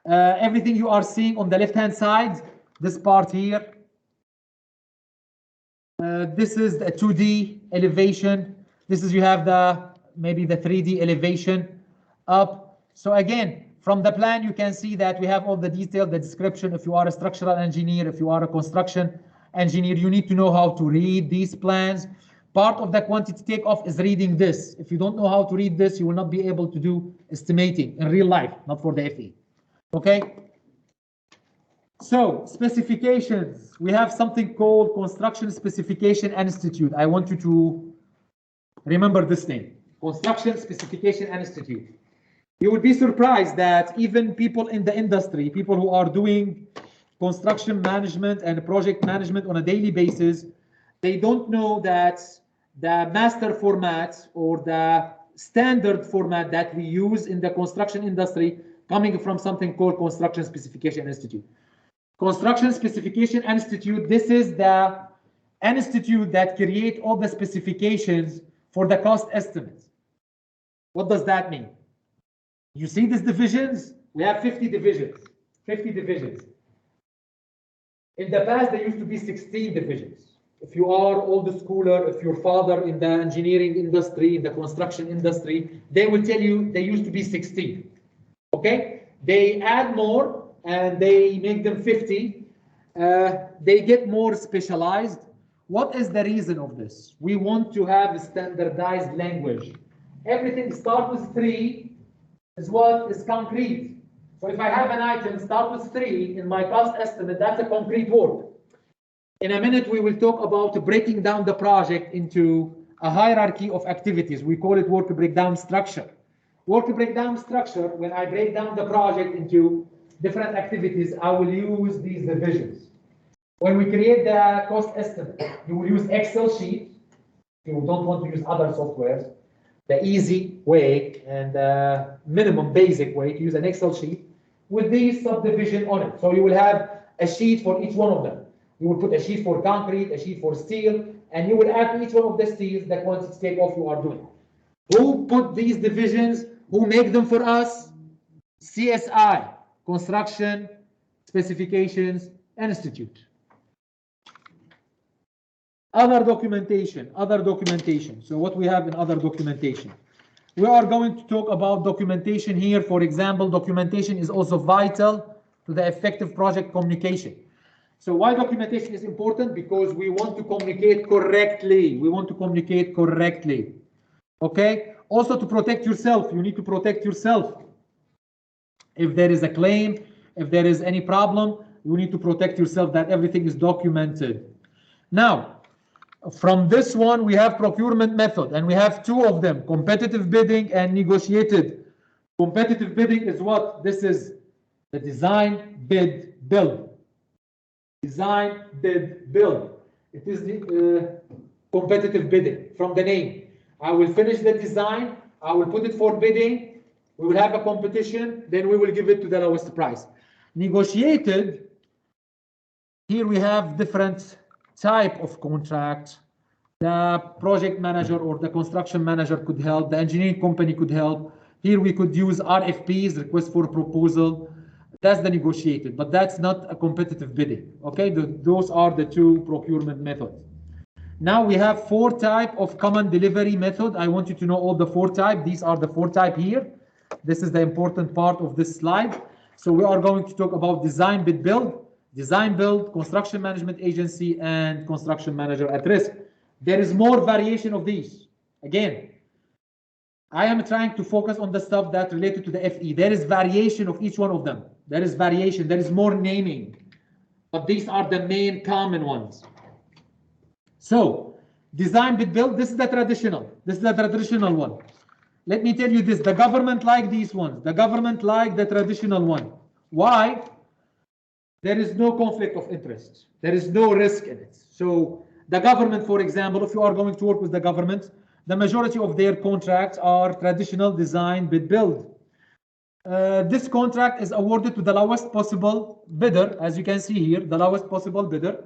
Everything you are seeing on the left-hand side, this part here, this is the 2D elevation. This is, you have maybe the 3D elevation up. So again, from the plan, you can see that we have all the detail, the description. If you are a structural engineer, if you are a construction engineer, you need to know how to read these plans. Part of the quantity takeoff is reading this. If you don't know how to read this, you will not be able to do estimating in real life, not for the FE. Okay? So, specifications. We have something called Construction Specification Institute. I want you to remember this name, Construction Specification Institute. You would be surprised that even people in the industry, people who are doing construction management and project management on a daily basis, they don't know that the master format or the standard format that we use in the construction industry coming from something called Construction Specification Institute. Construction Specification Institute, this is the institute that create all the specifications for the cost estimates. What does that mean? You see these divisions? We have 50 divisions. 50 divisions. In the past, there used to be 16 divisions. If you are old schooler, if your father in the engineering industry, in the construction industry, they will tell you they used to be 16. Okay? They add more and they make them 50. They get more specialized. What is the reason of this? We want to have a standardized language. Everything start with 3 is what is concrete. So if I have an item start with 3 in my cost estimate, that's a concrete word. In a minute, we will talk about breaking down the project into a hierarchy of activities. We call it work breakdown structure. Work breakdown structure, when I break down the project into different activities, I will use these divisions. When we create the cost estimate, you will use Excel sheet. You don't want to use other softwares. The easy way and the minimum basic way to use an Excel sheet with these subdivision on it. So you will have a sheet for each one of them. You will put a sheet for concrete, a sheet for steel, and you will add to each one of the steels the quantity takeoff you are doing. Who put these divisions? Who make them for us? CSI, Construction Specifications Institute. Other documentation. So what we have in other documentation? We are going to talk about documentation here. For example, documentation is also vital to the effective project communication. So why documentation is important? Because we want to communicate correctly. Okay? Also to protect yourself. You need to protect yourself. If there is a claim, if there is any problem, you need to protect yourself that everything is documented. Now, From this one, we have procurement method, and we have two of them, competitive bidding and negotiated. Competitive bidding is what? This is the design, bid, build. Design, bid, build. It is the competitive bidding from the name. I will finish the design, I will put it for bidding, we will have a competition, then we will give it to the lowest price. Negotiated, here we have different type of contract. The project manager or the construction manager could help, the engineering company could help. Here we could use RFPs, request for proposal. That's the negotiated, but that's not a competitive bidding. Okay, those are the two procurement methods. Now we have four type of common delivery method. I want you to know all the four type. These are the four type here. This is the important part of this slide. So we are going to talk about design, bid, build, construction management agency, and construction manager at risk. There is more variation of these. Again, I am trying to focus on the stuff that related to the FE. There is variation of each one of them. There is variation. There is more naming. But these are the main common ones. So, design, bid, build, this is the traditional. This is the traditional one. Let me tell you this, the government like these ones. The government like the traditional one. Why? There is no conflict of interest. There is no risk in it. So, the government, for example, if you are going to work with the government, the majority of their contracts are traditional design, bid, build. This contract is awarded to the lowest possible bidder, as you can see here, the lowest possible bidder.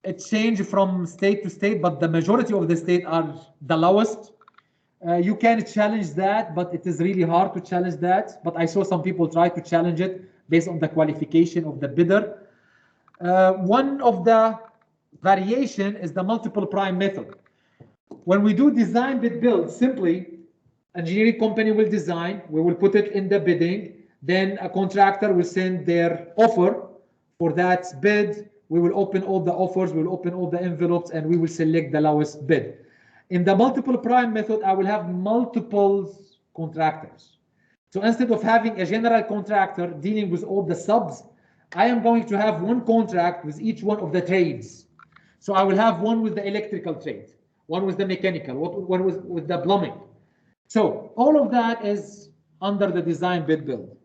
It changes from state to state, but the majority of the state are the lowest. You can challenge that, but it is really hard to challenge that. But I saw some people try to challenge it based on the qualification of the bidder. One of the variation is the multiple prime method. When we do design, bid, build, simply engineering company will design, we will put it in the bidding, then a contractor will send their offer for that bid. We will open all the offers, we will open all the envelopes, and we will select the lowest bid. In the multiple prime method, I will have multiple contractors. So instead of having a general contractor dealing with all the subs, I am going to have one contract with each one of the trades. So I will have one with the electrical trade, one with the mechanical, one with the plumbing. So all of that is under the design, bid, build.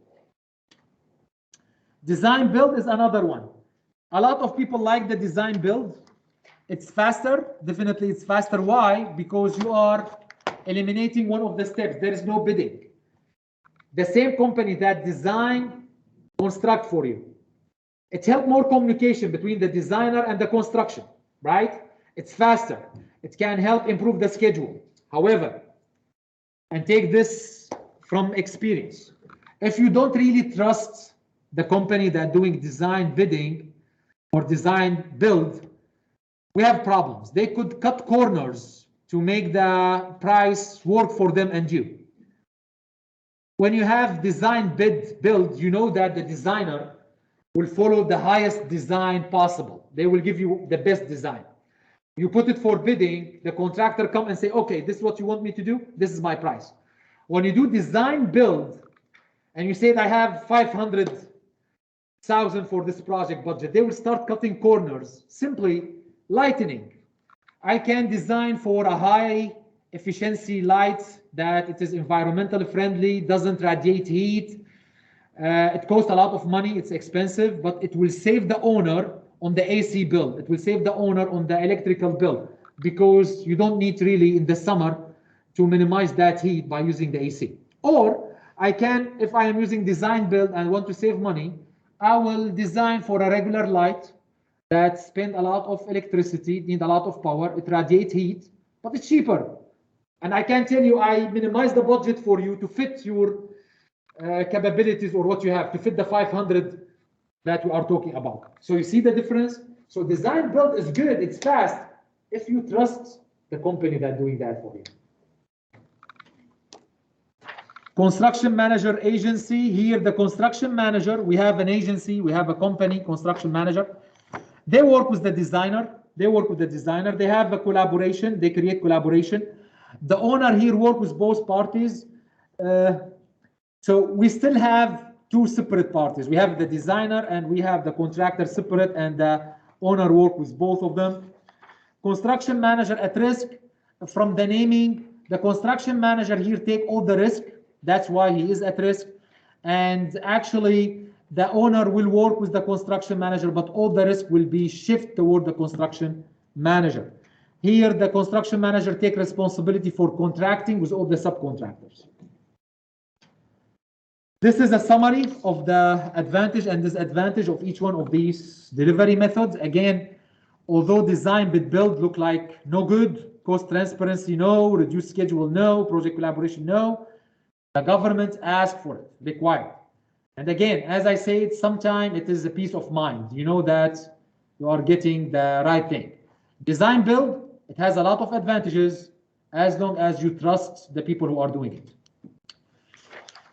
Design, build is another one. A lot of people like the design, build. It's faster, definitely it's faster. Why? Because you are eliminating one of the steps. There is no bidding. The same company that design, construct for you. It helps more communication between the designer and the construction, right? It's faster. It can help improve the schedule. However, and take this from experience, if you don't really trust the company that doing design bidding or design build, we have problems. They could cut corners to make the price work for them and you. When you have design, bid, build, you know that the designer will follow the highest design possible. They will give you the best design. You put it for bidding, the contractor come and say, okay, this is what you want me to do, this is my price. When you do design, build, and you say I have 500,000 for this project budget, they will start cutting corners, simply lightening. I can design for a high efficiency light that it is environmentally friendly, doesn't radiate heat. It costs a lot of money, it's expensive, but it will save the owner on the AC bill. It will save the owner on the electrical bill because you don't need really in the summer to minimize that heat by using the AC. Or I can, if I am using design build and want to save money, I will design for a regular light that spend a lot of electricity, need a lot of power, it radiates heat, but it's cheaper. And I can tell you, I minimize the budget for you to fit your capabilities or what you have, to fit the 500 that we are talking about. So you see the difference? So design build is good, it's fast, if you trust the company that's doing that for you. Construction manager agency, here the construction manager, we have an agency, we have a company, construction manager. They work with the designer, they have a collaboration, they create collaboration. The owner here works with both parties. So we still have two separate parties. We have the designer and we have the contractor separate, and the owner work with both of them. Construction manager at risk. From the naming, the construction manager here take all the risk. That's why he is at risk. And actually, the owner will work with the construction manager, but all the risk will be shifted toward the construction manager. Here, the construction manager take responsibility for contracting with all the subcontractors. This is a summary of the advantage and disadvantage of each one of these delivery methods. Again, although design bid build look like no good, cost transparency no, reduced schedule no, project collaboration no, the government asked for it, required. And again, as I said, sometimes it is a peace of mind. You know that you are getting the right thing. Design build, it has a lot of advantages as long as you trust the people who are doing it.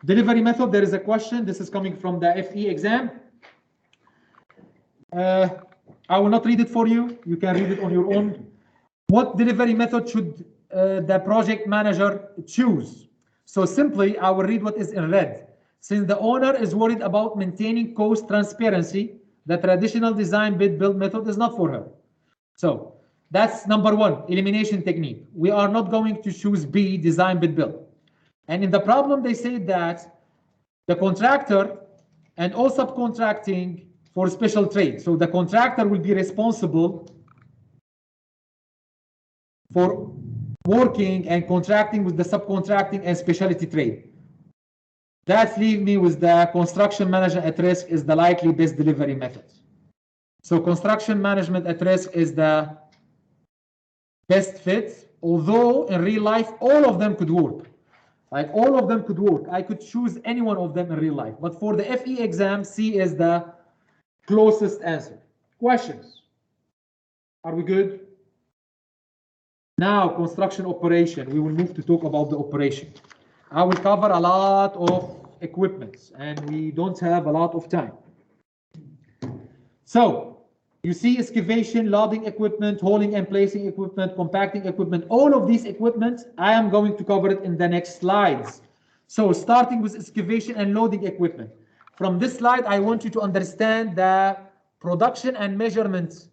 Delivery method, there is a question. This is coming from the FE exam. I will not read it for you. You can read it on your own. What delivery method should the project manager choose? So simply, I will read what is in red. Since the owner is worried about maintaining cost transparency, the traditional design bid build method is not for her. So that's number one, elimination technique. We are not going to choose B, design bid build. And in the problem, they say that the contractor and all subcontracting for special trade. So the contractor will be responsible for working and contracting with the subcontracting and specialty trade. That leaves me with the construction manager at risk is the likely best delivery method. So construction management at risk is the best fit, although in real life, all of them could work. Like all of them could work. I could choose any one of them in real life. But for the FE exam, C is the closest answer. Questions? Are we good? Now, construction operation. We will move to talk about the operation. I will cover a lot of equipment, and we don't have a lot of time. So, you see excavation, loading equipment, hauling and placing equipment, compacting equipment, all of these equipment, I am going to cover it in the next slides. So starting with excavation and loading equipment. From this slide, I want you to understand the production and measurement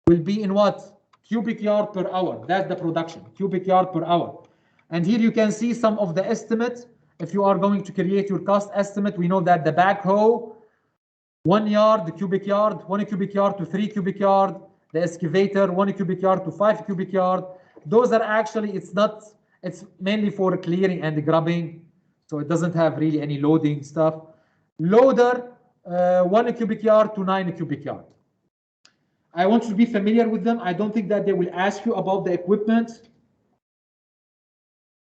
will be in what? Cubic yard per hour. That's the production, cubic yard per hour. And here you can see some of the estimates. If you are going to create your cost estimate, we know that the backhoe, 1 yard, the cubic yard, 1 cubic yard to 3 cubic yard, the excavator, 1 cubic yard to 5 cubic yard. Those are actually, it's mainly for clearing and grubbing. So it doesn't have really any loading stuff. Loader, 1 cubic yard to 9 cubic yard. I want you to be familiar with them. I don't think that they will ask you about the equipment.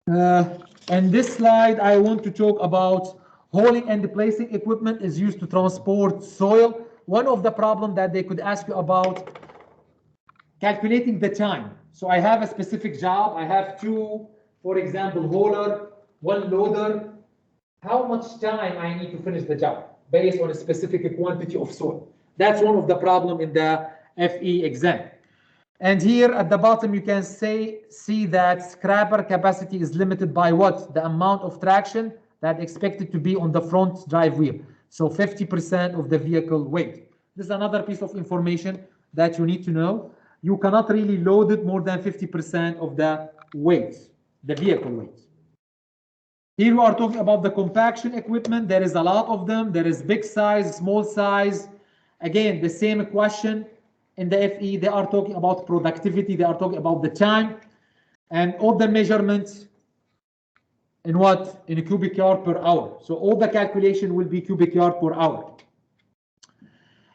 And this slide, I want to talk about hauling and placing equipment is used to transport soil. One of the problems that they could ask you about, calculating the time. So I have a specific job. I have two, for example, hauler, one loader. How much time I need to finish the job based on a specific quantity of soil? That's one of the problems in the FE exam. And here at the bottom, you can see that scrapper capacity is limited by what? The amount of traction that expected to be on the front drive wheel. So 50% of the vehicle weight. This is another piece of information that you need to know. You cannot really load it more than 50% of the weight, the vehicle weight. Here we are talking about the compaction equipment. There is a lot of them. There is big size, small size. Again, the same question in the FE. They are talking about productivity. They are talking about the time and all the measurements in what? In a cubic yard per hour. So all the calculation will be cubic yard per hour.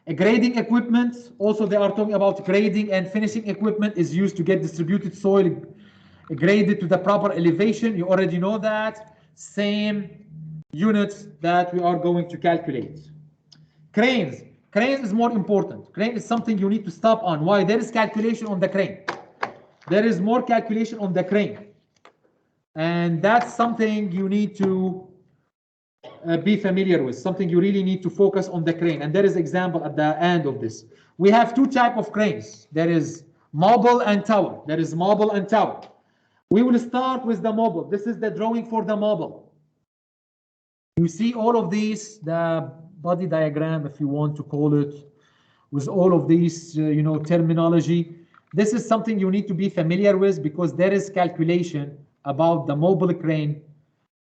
A grading equipment, also they are talking about grading and finishing equipment is used to get distributed soil graded to the proper elevation. You already know that. Same units that we are going to calculate. Cranes. Crane is more important. Crane is something you need to stop on. Why? There is calculation on the crane. There is more calculation on the crane. And that's something you need to be familiar with, something you really need to focus on the crane. And there is example at the end of this. We have two types of cranes. There is mobile and tower. There is mobile and tower. We will start with the mobile. This is the drawing for the mobile. You see all of these, the body diagram, if you want to call it, with all of these, terminology. This is something you need to be familiar with because there is calculation about the mobile crane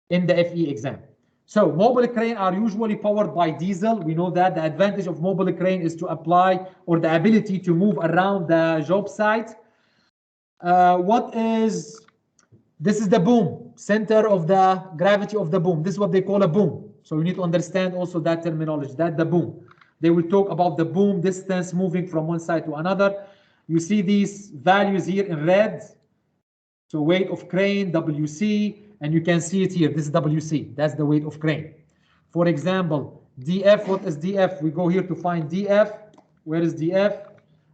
in the FE exam. So mobile crane are usually powered by diesel. We know that the advantage of mobile crane is to apply or the ability to move around the job site. This is the boom, center of the gravity of the boom. This is what they call a boom. So you need to understand also that terminology, that the boom. They will talk about the boom distance moving from one side to another. You see these values here in red. So weight of crane, WC, and you can see it here. This is WC. That's the weight of crane. For example, DF, what is DF? We go here to find DF. Where is DF?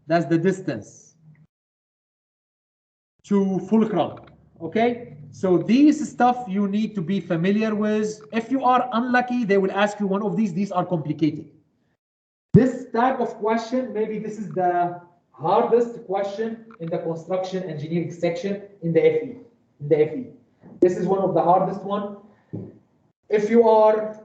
That's the distance to fulcrum. Okay? So these stuff you need to be familiar with. If you are unlucky, they will ask you one of these. These are complicated. This type of question, maybe this is the hardest question in the construction engineering section in the FE. This is one of the hardest one. If you are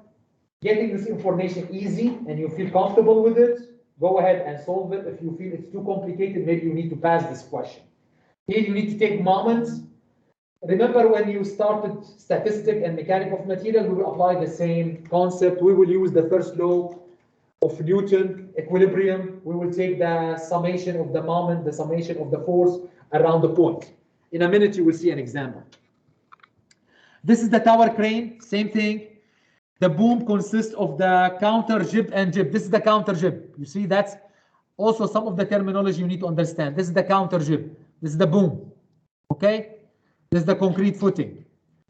getting this information easy and you feel comfortable with it, go ahead and solve it. If you feel it's too complicated, maybe you need to pass this question. Here you need to take moments. Remember when you started statistic and mechanics of material, we will apply the same concept. We will use the first law of Newton, equilibrium. We will take the summation of the moment, the summation of the force around the point. In a minute, you will see an example. This is the tower crane, same thing. The boom consists of the counter jib and jib. This is the counter jib. You see, that's also some of the terminology you need to understand. This is the counter jib. This is the boom. Okay? This is the concrete footing.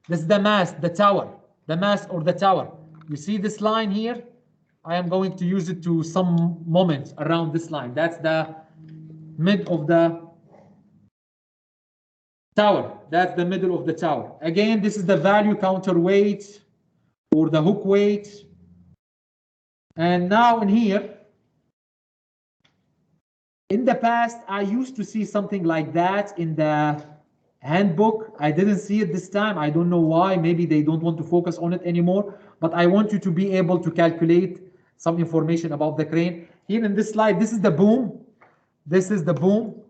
This is the mast, the tower. The mast or the tower. You see this line here? I am going to use it to some moment around this line. That's the mid of the tower. That's the middle of the tower. Again, this is the value counterweight or the hook weight. And now in here, in the past, I used to see something like that in the handbook. I didn't see it this time. I don't know why. Maybe they don't want to focus on it anymore. But I want you to be able to calculate some information about the crane. Here in this slide, this is the boom. This is the boom.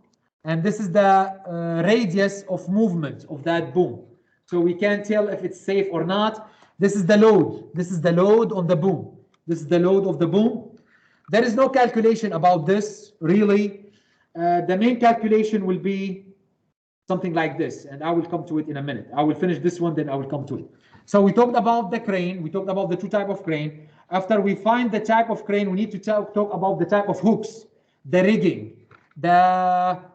And this is the radius of movement of that boom. So we can tell if it's safe or not. This is the load. This is the load on the boom. This is the load of the boom. There is no calculation about this, really. The main calculation will be something like this, and I will come to it in a minute. I will finish this one, then I will come to it. So we talked about the crane. We talked about the two types of crane. After we find the type of crane, we need to talk about the type of hooks, the rigging,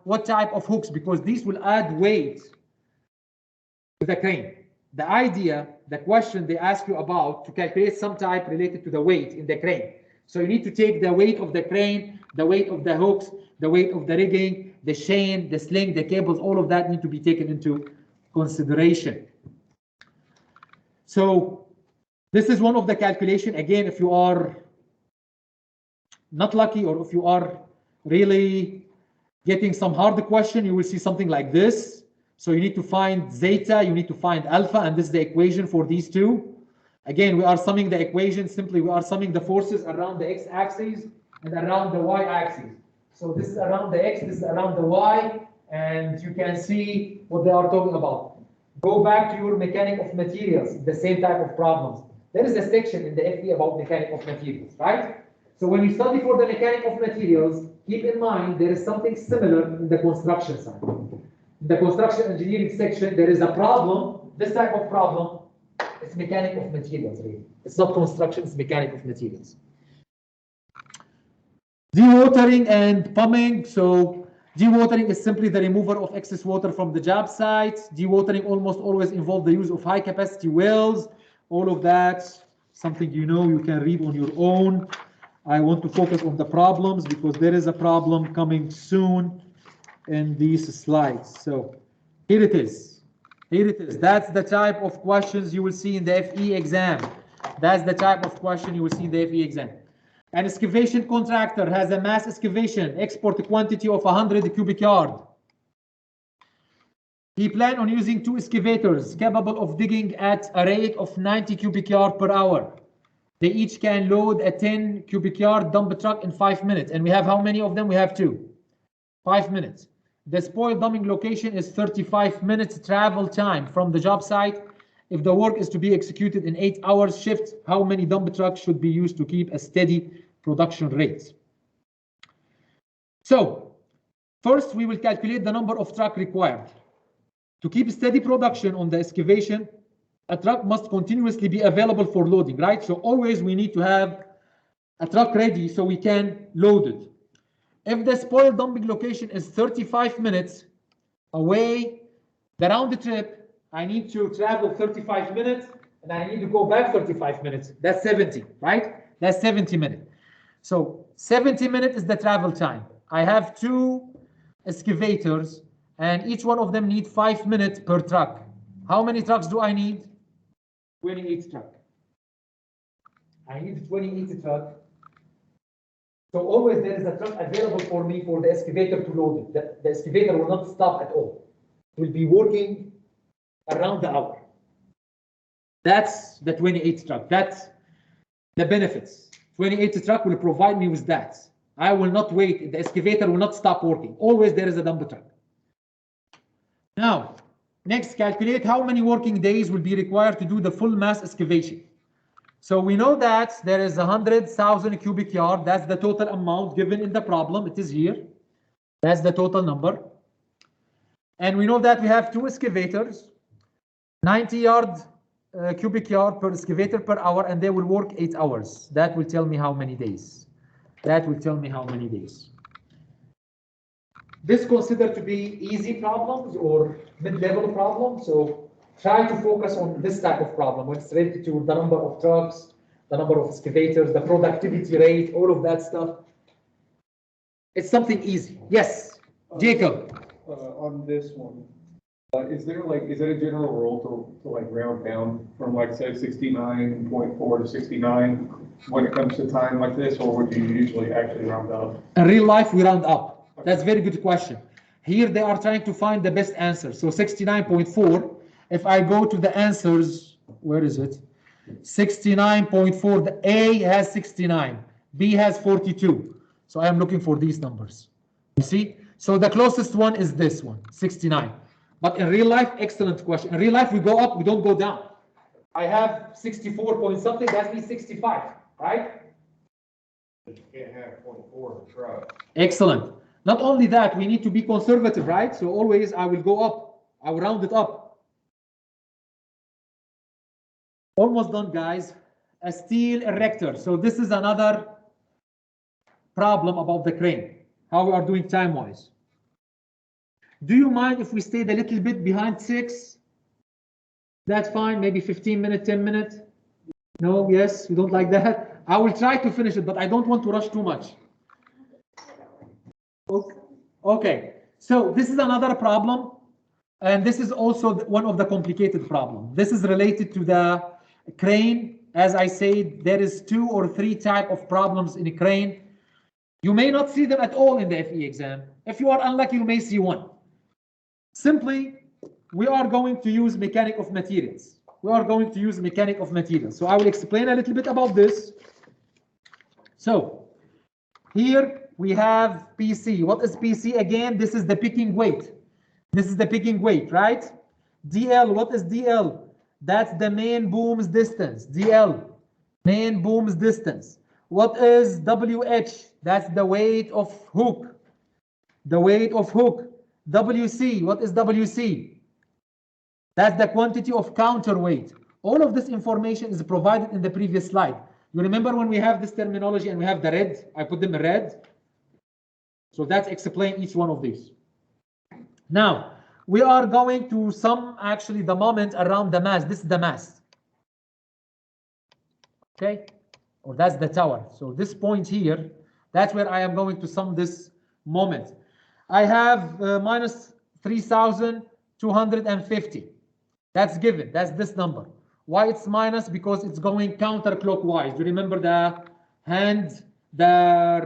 what type of hooks, because these will add weight to the crane. The idea, the question they ask you about to calculate some type related to the weight in the crane. So you need to take the weight of the crane, the weight of the hooks, the weight of the rigging, the chain, the sling, the cables, all of that need to be taken into consideration. So this is one of the calculation. Again, if you are not lucky or if you are really getting some hard question, you will see something like this. So you need to find zeta, you need to find alpha, and this is the equation for these two. Again, we are summing the equation. Simply, we are summing the forces around the x-axis and around the y-axis. So this is around the x, this is around the y, and you can see what they are talking about. Go back to your mechanic of materials, the same type of problems. There is a section in the FE about mechanic of materials, right? So when you study for the mechanic of materials, keep in mind there is something similar in the construction side. In the construction engineering section, there is a problem, this type of problem. It's mechanic of materials, really. It's not construction, it's mechanic of materials. Dewatering and pumping. So dewatering is simply the removal of excess water from the job site. Dewatering almost always involves the use of high capacity wells. All of that, something you know, you can read on your own. I want to focus on the problems because there is a problem coming soon in these slides. So here it is. Here it is. That's the type of questions you will see in the FE exam. That's the type of question you will see in the FE exam. An excavation contractor has a mass excavation export quantity of 100 cubic yard. He planned on using 2 excavators capable of digging at a rate of 90 cubic yard per hour. They each can load a 10 cubic yard dump truck in 5 minutes. And we have how many of them? We have 2. 5 minutes. The spoil dumping location is 35 minutes travel time from the job site. If the work is to be executed in 8 hours shift, how many dump trucks should be used to keep a steady production rate? So, first we will calculate the number of trucks required. To keep steady production on the excavation, a truck must continuously be available for loading, right? So always we need to have a truck ready so we can load it. If the spoil dumping location is 35 minutes away, the round trip, I need to travel 35 minutes and I need to go back 35 minutes. That's 70, right? That's 70 minutes. So 70 minutes is the travel time. I have 2 excavators and each one of them need 5 minutes per truck. How many trucks do I need? 28 trucks. I need 28 trucks. So always there is a truck available for me for the excavator to load it. The excavator will not stop at all. It will be working around the hour. That's the 28 truck. That's the benefits. 28 truck will provide me with that. I will not wait. The excavator will not stop working. Always there is a dump truck. Now, next, calculate how many working days will be required to do the full mass excavation. So we know that there is 100,000 cubic yard. That's the total amount given in the problem. It is here. That's the total number. And we know that we have 2 excavators, 90 cubic yard per excavator per hour, and they will work 8 hours. That will tell me how many days. That will tell me how many days. This considered to be easy problems or mid-level problems. So try to focus on this type of problem when it's related to the number of trucks, the number of excavators, the productivity rate, all of that stuff. It's something easy. Yes, Jacob. On this one, is there is it a general rule to like round down from like say 69.4 to 69 when it comes to time like this, or would you usually actually round up? In real life, we round up. That's a very good question. Here they are trying to find the best answer. So 69.4, if I go to the answers, where is it? 69.4, the A has 69, B has 42. So I am looking for these numbers. You see? So the closest one is this one, 69. But in real life, excellent question. In real life, we go up, we don't go down. I have 64 point something, that means 65, right? But you can't have 24 in a truck. Excellent. Not only that, we need to be conservative, right? So always I will go up. I will round it up. Almost done, guys. A steel erector. So this is another problem about the crane. How we are doing time-wise. Do you mind if we stayed a little bit behind 6? That's fine. Maybe 15 minutes, 10 minutes. No, yes, we don't like that. I will try to finish it, but I don't want to rush too much. Okay, so this is another problem, and this is also one of the complicated problems. This is related to the crane. As I said, there is 2 or 3 types of problems in a crane. You may not see them at all in the FE exam. If you are unlucky, you may see one. Simply, we are going to use mechanic of materials. So I will explain a little bit about this. So here we have PC. What is PC again? This is the picking weight. Right? DL, what is DL? That's the main boom's distance. DL, main boom's distance. What is WH? That's the weight of hook. WC, what is WC? That's the quantity of counterweight. All of this information is provided in the previous slide. You remember when we have this terminology and we have the red? I put them in red. So that's explain each one of these. Now, we are going to sum actually the moment around the mast. This is the mast. Okay? Or that's the tower. So this point here, that's where I am going to sum this moment. I have minus 3,250. That's given. That's this number. Why it's minus? Because it's going counterclockwise. Do you remember the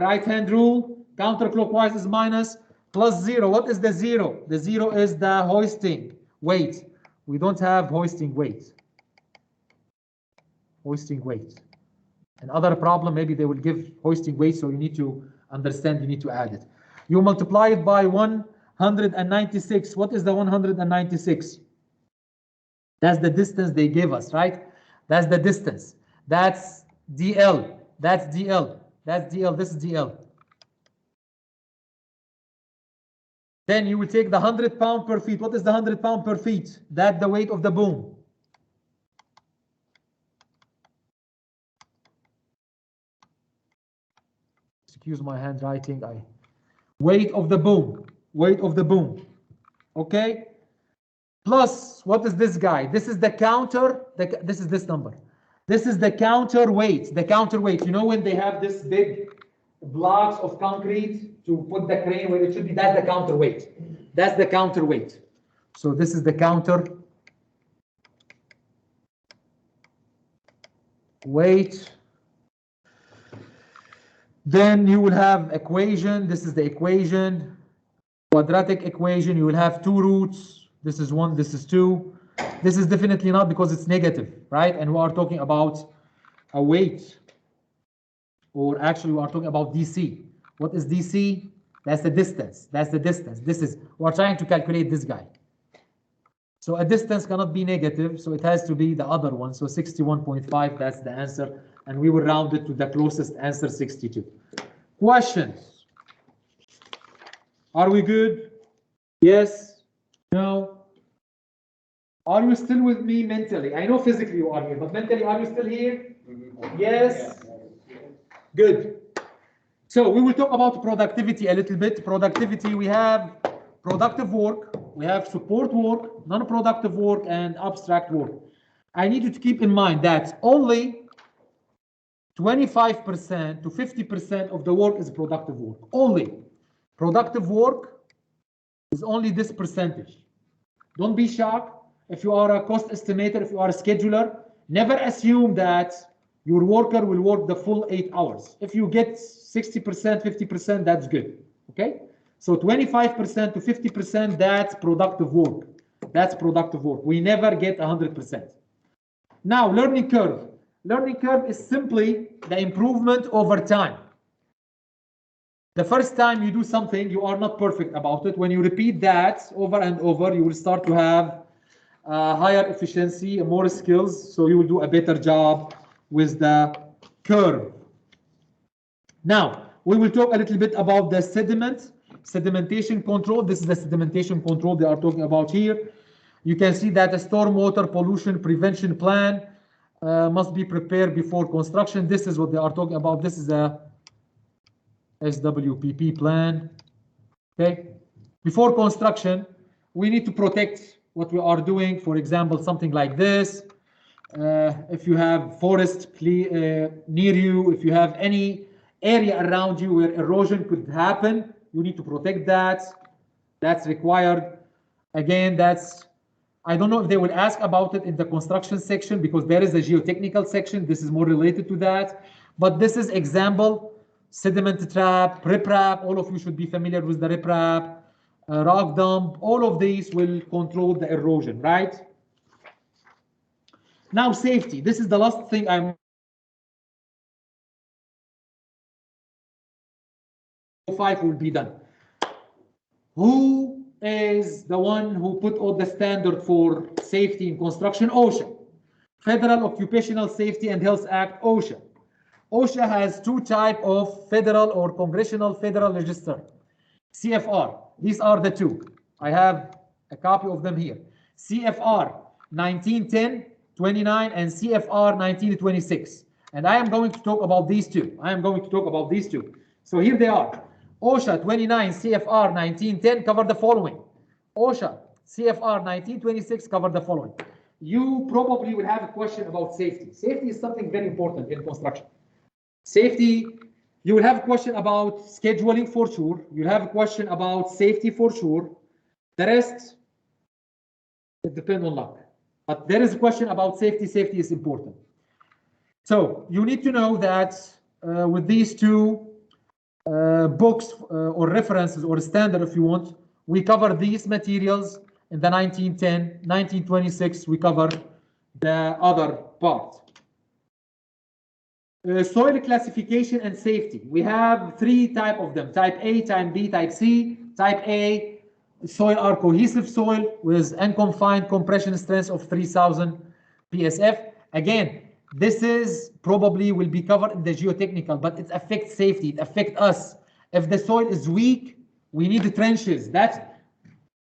right hand rule? Counterclockwise is minus, plus 0. What is the 0? The 0 is the hoisting weight. We don't have hoisting weight. Another problem, maybe they will give hoisting weight, so you need to understand, you need to add it. You multiply it by 1 196. What is the 196? That's the distance they gave us, right? That's the distance. That's DL. That's DL. That's DL. This is DL. Then you will take the 100 pound per feet. What is the 100 pound per feet? That's the weight of the boom. Excuse my handwriting. Weight of the boom. Weight of the boom. Okay? Plus, what is this guy? This is the counter. This is this number. This is the counterweight. The counterweight. You know when they have this big blocks of concrete to put the crane where it should be? That's the counterweight. That's the counterweight. So this is the counter weight. Then you will have equation. This is the equation. Quadratic equation. You will have two roots. This is 1, this is 2. This is definitely not because it's negative, right? And we are talking about a weight. Or actually we are talking about DC. What is DC? That's the distance. That's the distance. This is, we're trying to calculate this guy. So a distance cannot be negative, so it has to be the other one. So 61.5, that's the answer. And we will round it to the closest answer, 62. Questions? Are we good? Yes? No? Are you still with me mentally? I know physically you are here, but mentally, are you still here? Yes? Good. So we will talk about productivity a little bit. Productivity, we have productive work, we have support work, non-productive work, and abstract work. I need you to keep in mind that only 25% to 50% of the work is productive work. Only. Productive work is only this percentage. Don't be shocked if you are a cost estimator, if you are a scheduler. Never assume that your worker will work the full 8 hours. If you get 60%, 50%, that's good. Okay? So 25% to 50%, that's productive work. That's productive work. We never get 100%. Now, learning curve. Learning curve is simply the improvement over time. The first time you do something, you are not perfect about it. When you repeat that over and over, you will start to have higher efficiency and more skills, so you will do a better job with the curve. Now, we will talk a little bit about the sedimentation control. This is the sedimentation control they are talking about here. You can see that a stormwater pollution prevention plan must be prepared before construction. This is what they are talking about. This is a SWPP plan. Okay. Before construction, we need to protect what we are doing. For example, something like this. If you have forest near you, if you have any area around you where erosion could happen, you need to protect that. That's required. Again, I don't know if they will ask about it in the construction section because there is a geotechnical section. This is more related to that. But this is example, sediment trap, riprap. All of you should be familiar with the riprap, rock dump. All of these will control the erosion, right? Now safety. This is the last thing I'm 5 will be done. Who is the one who put all the standard for safety in construction? OSHA. Federal Occupational Safety and Health Act, OSHA. OSHA has two types of federal or congressional federal register. CFR, these are the two. I have a copy of them here. CFR 1910, 29, and CFR 1926. And I am going to talk about these two. So here they are. OSHA 29, CFR 1910 cover the following. OSHA CFR 1926 cover the following. You probably will have a question about safety. Safety is something very important in construction. Safety, you will have a question about scheduling for sure. You'll have a question about safety for sure. The rest, it depends on luck. But there is a question about safety. Safety is important. So you need to know that with these two books or references or standard, if you want, we cover these materials in the 1910, 1926, we cover the other part. Soil classification and safety. We have three types of them, type A, type B, type C. Type A, soil are cohesive soil with unconfined compression strength of 3000 psf. Again, this is probably will be covered in the geotechnical, but it affects safety, it affects us. If the soil is weak, we need the trenches. That's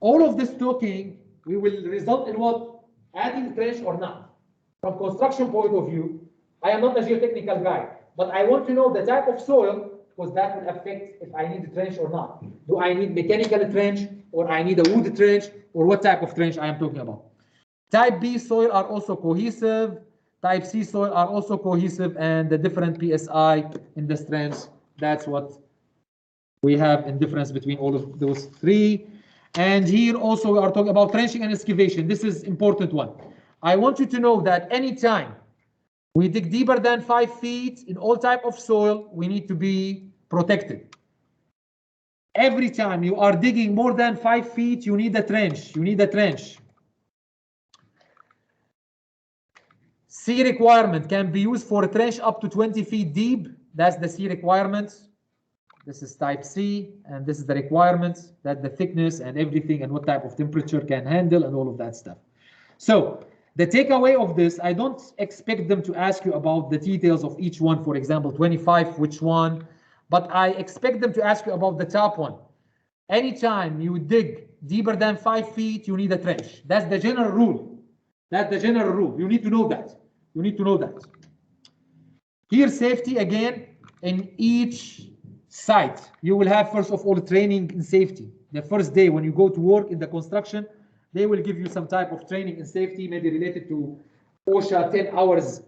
all of this talking, we will result in what? Adding trench or not. From construction point of view, I am not a geotechnical guy, but I want to know the type of soil because that will affect if I need a trench or not. Do I need mechanical trench or I need a wood trench or what type of trench I am talking about? Type B soil are also cohesive. Type C soil are also cohesive, and the different PSI in the strengths, that's what we have in difference between all of those three. And here also we are talking about trenching and excavation. This is important one. I want you to know that anytime we dig deeper than 5 feet in all type of soil, we need to be protected. Every time you are digging more than 5 feet, you need a trench. You need a trench. C requirement can be used for a trench up to 20 feet deep. That's the C requirement. This is type C, and this is the requirements that the thickness and everything and what type of temperature can handle and all of that stuff. So the takeaway of this, I don't expect them to ask you about the details of each one, for example, 25, which one, but I expect them to ask you about the top one. Anytime you dig deeper than 5 feet, you need a trench. That's the general rule. That's the general rule. You need to know that. You need to know that. Here, safety again, in each site, you will have first of all training in safety. The first day when you go to work in the construction, they will give you some type of training in safety, maybe related to OSHA 10 hours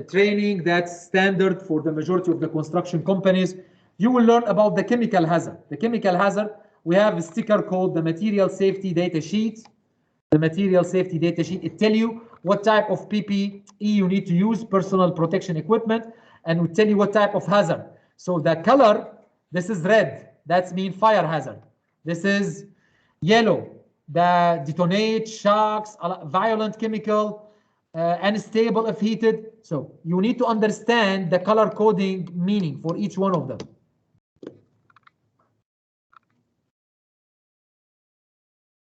training. That's standard for the majority of the construction companies. You will learn about the chemical hazard. The chemical hazard, we have a sticker called the material safety data sheet. The material safety data sheet, it tells you what type of PPE you need to use, personal protection equipment, and will tell you what type of hazard. So the color, this is red, that's mean fire hazard. This is yellow, that detonate, shocks, violent chemical, unstable if heated. So you need to understand the color coding meaning for each one of them.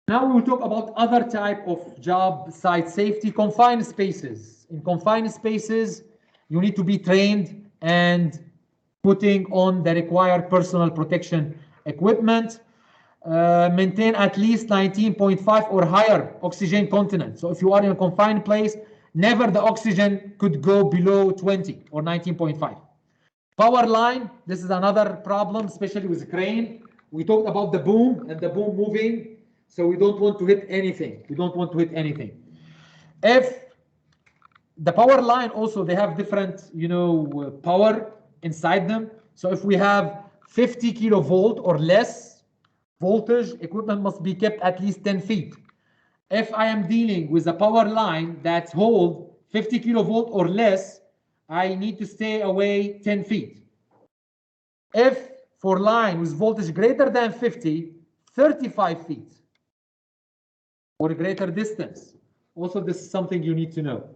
Now we will talk about other type of job site safety, confined spaces. In confined spaces, you need to be trained and putting on the required personal protection equipment. Maintain at least 19.5 or higher oxygen content. So if you are in a confined place, never the oxygen could go below 20 or 19.5. Power line, this is another problem, especially with the crane. We talked about the boom and the boom moving, so we don't want to hit anything. We don't want to hit anything. If the power line also, they have different, power inside them. So if we have 50 kilovolt or less voltage, equipment must be kept at least 10 feet. If I am dealing with a power line that hold 50 kilovolt or less, I need to stay away 10 feet. If for line with voltage greater than 50, 35 feet or greater distance. Also, this is something you need to know.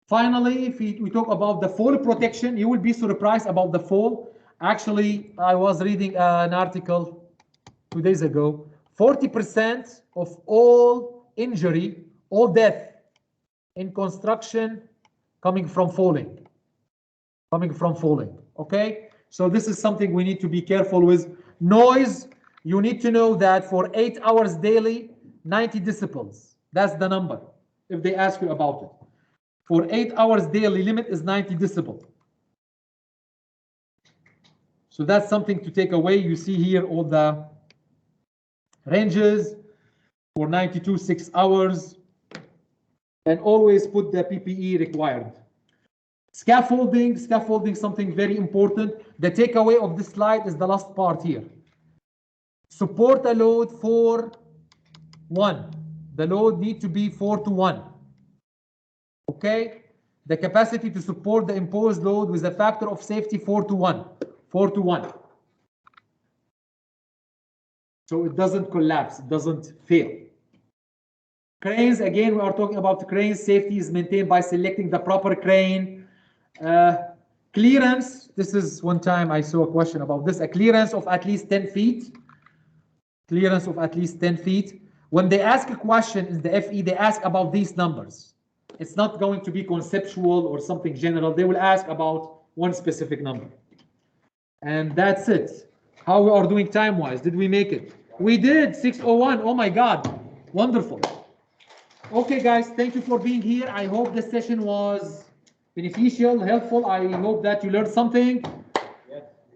Finally, if we talk about the fall protection, you will be surprised about the fall. Actually, I was reading an article 2 days ago. 40% of all injury, all death in construction coming from falling. Okay? So this is something we need to be careful with. Noise, you need to know that for 8 hours daily, 90 decibels. That's the number, if they ask you about it. For 8 hours daily limit is 90 decibel. So that's something to take away. You see here all the ranges for 92 6 hours. And always put the PPE required. Scaffolding, something very important. The takeaway of this slide is the last part here. Support a load 4:1. The load needs to be 4:1. Okay? The capacity to support the imposed load with a factor of safety 4:1. 4:1. So it doesn't collapse, it doesn't fail. Cranes, again, we are talking about cranes. Safety is maintained by selecting the proper crane. Clearance, this is one time I saw a question about this, a clearance of at least 10 feet clearance of at least 10 feet. When they ask a question in the FE, they ask about these numbers. It's not going to be conceptual or something general. They will ask about one specific number. And that's it. How we are doing time-wise? Did we make it? We did, 6:01. Oh my God, wonderful. Okay, guys, thank you for being here. I hope this session was beneficial, helpful. I hope that you learned something.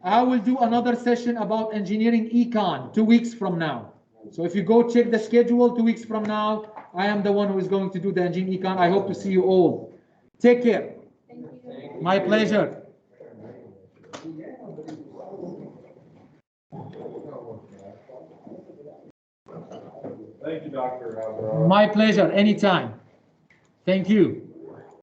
I will do another session about engineering econ 2 weeks from now. So if you go check the schedule 2 weeks from now, I am the one who is going to do the engineering econ. I hope to see you all. Take care. Thank you. My pleasure. Thank you, Dr. Alvarado. My pleasure, anytime. Thank you.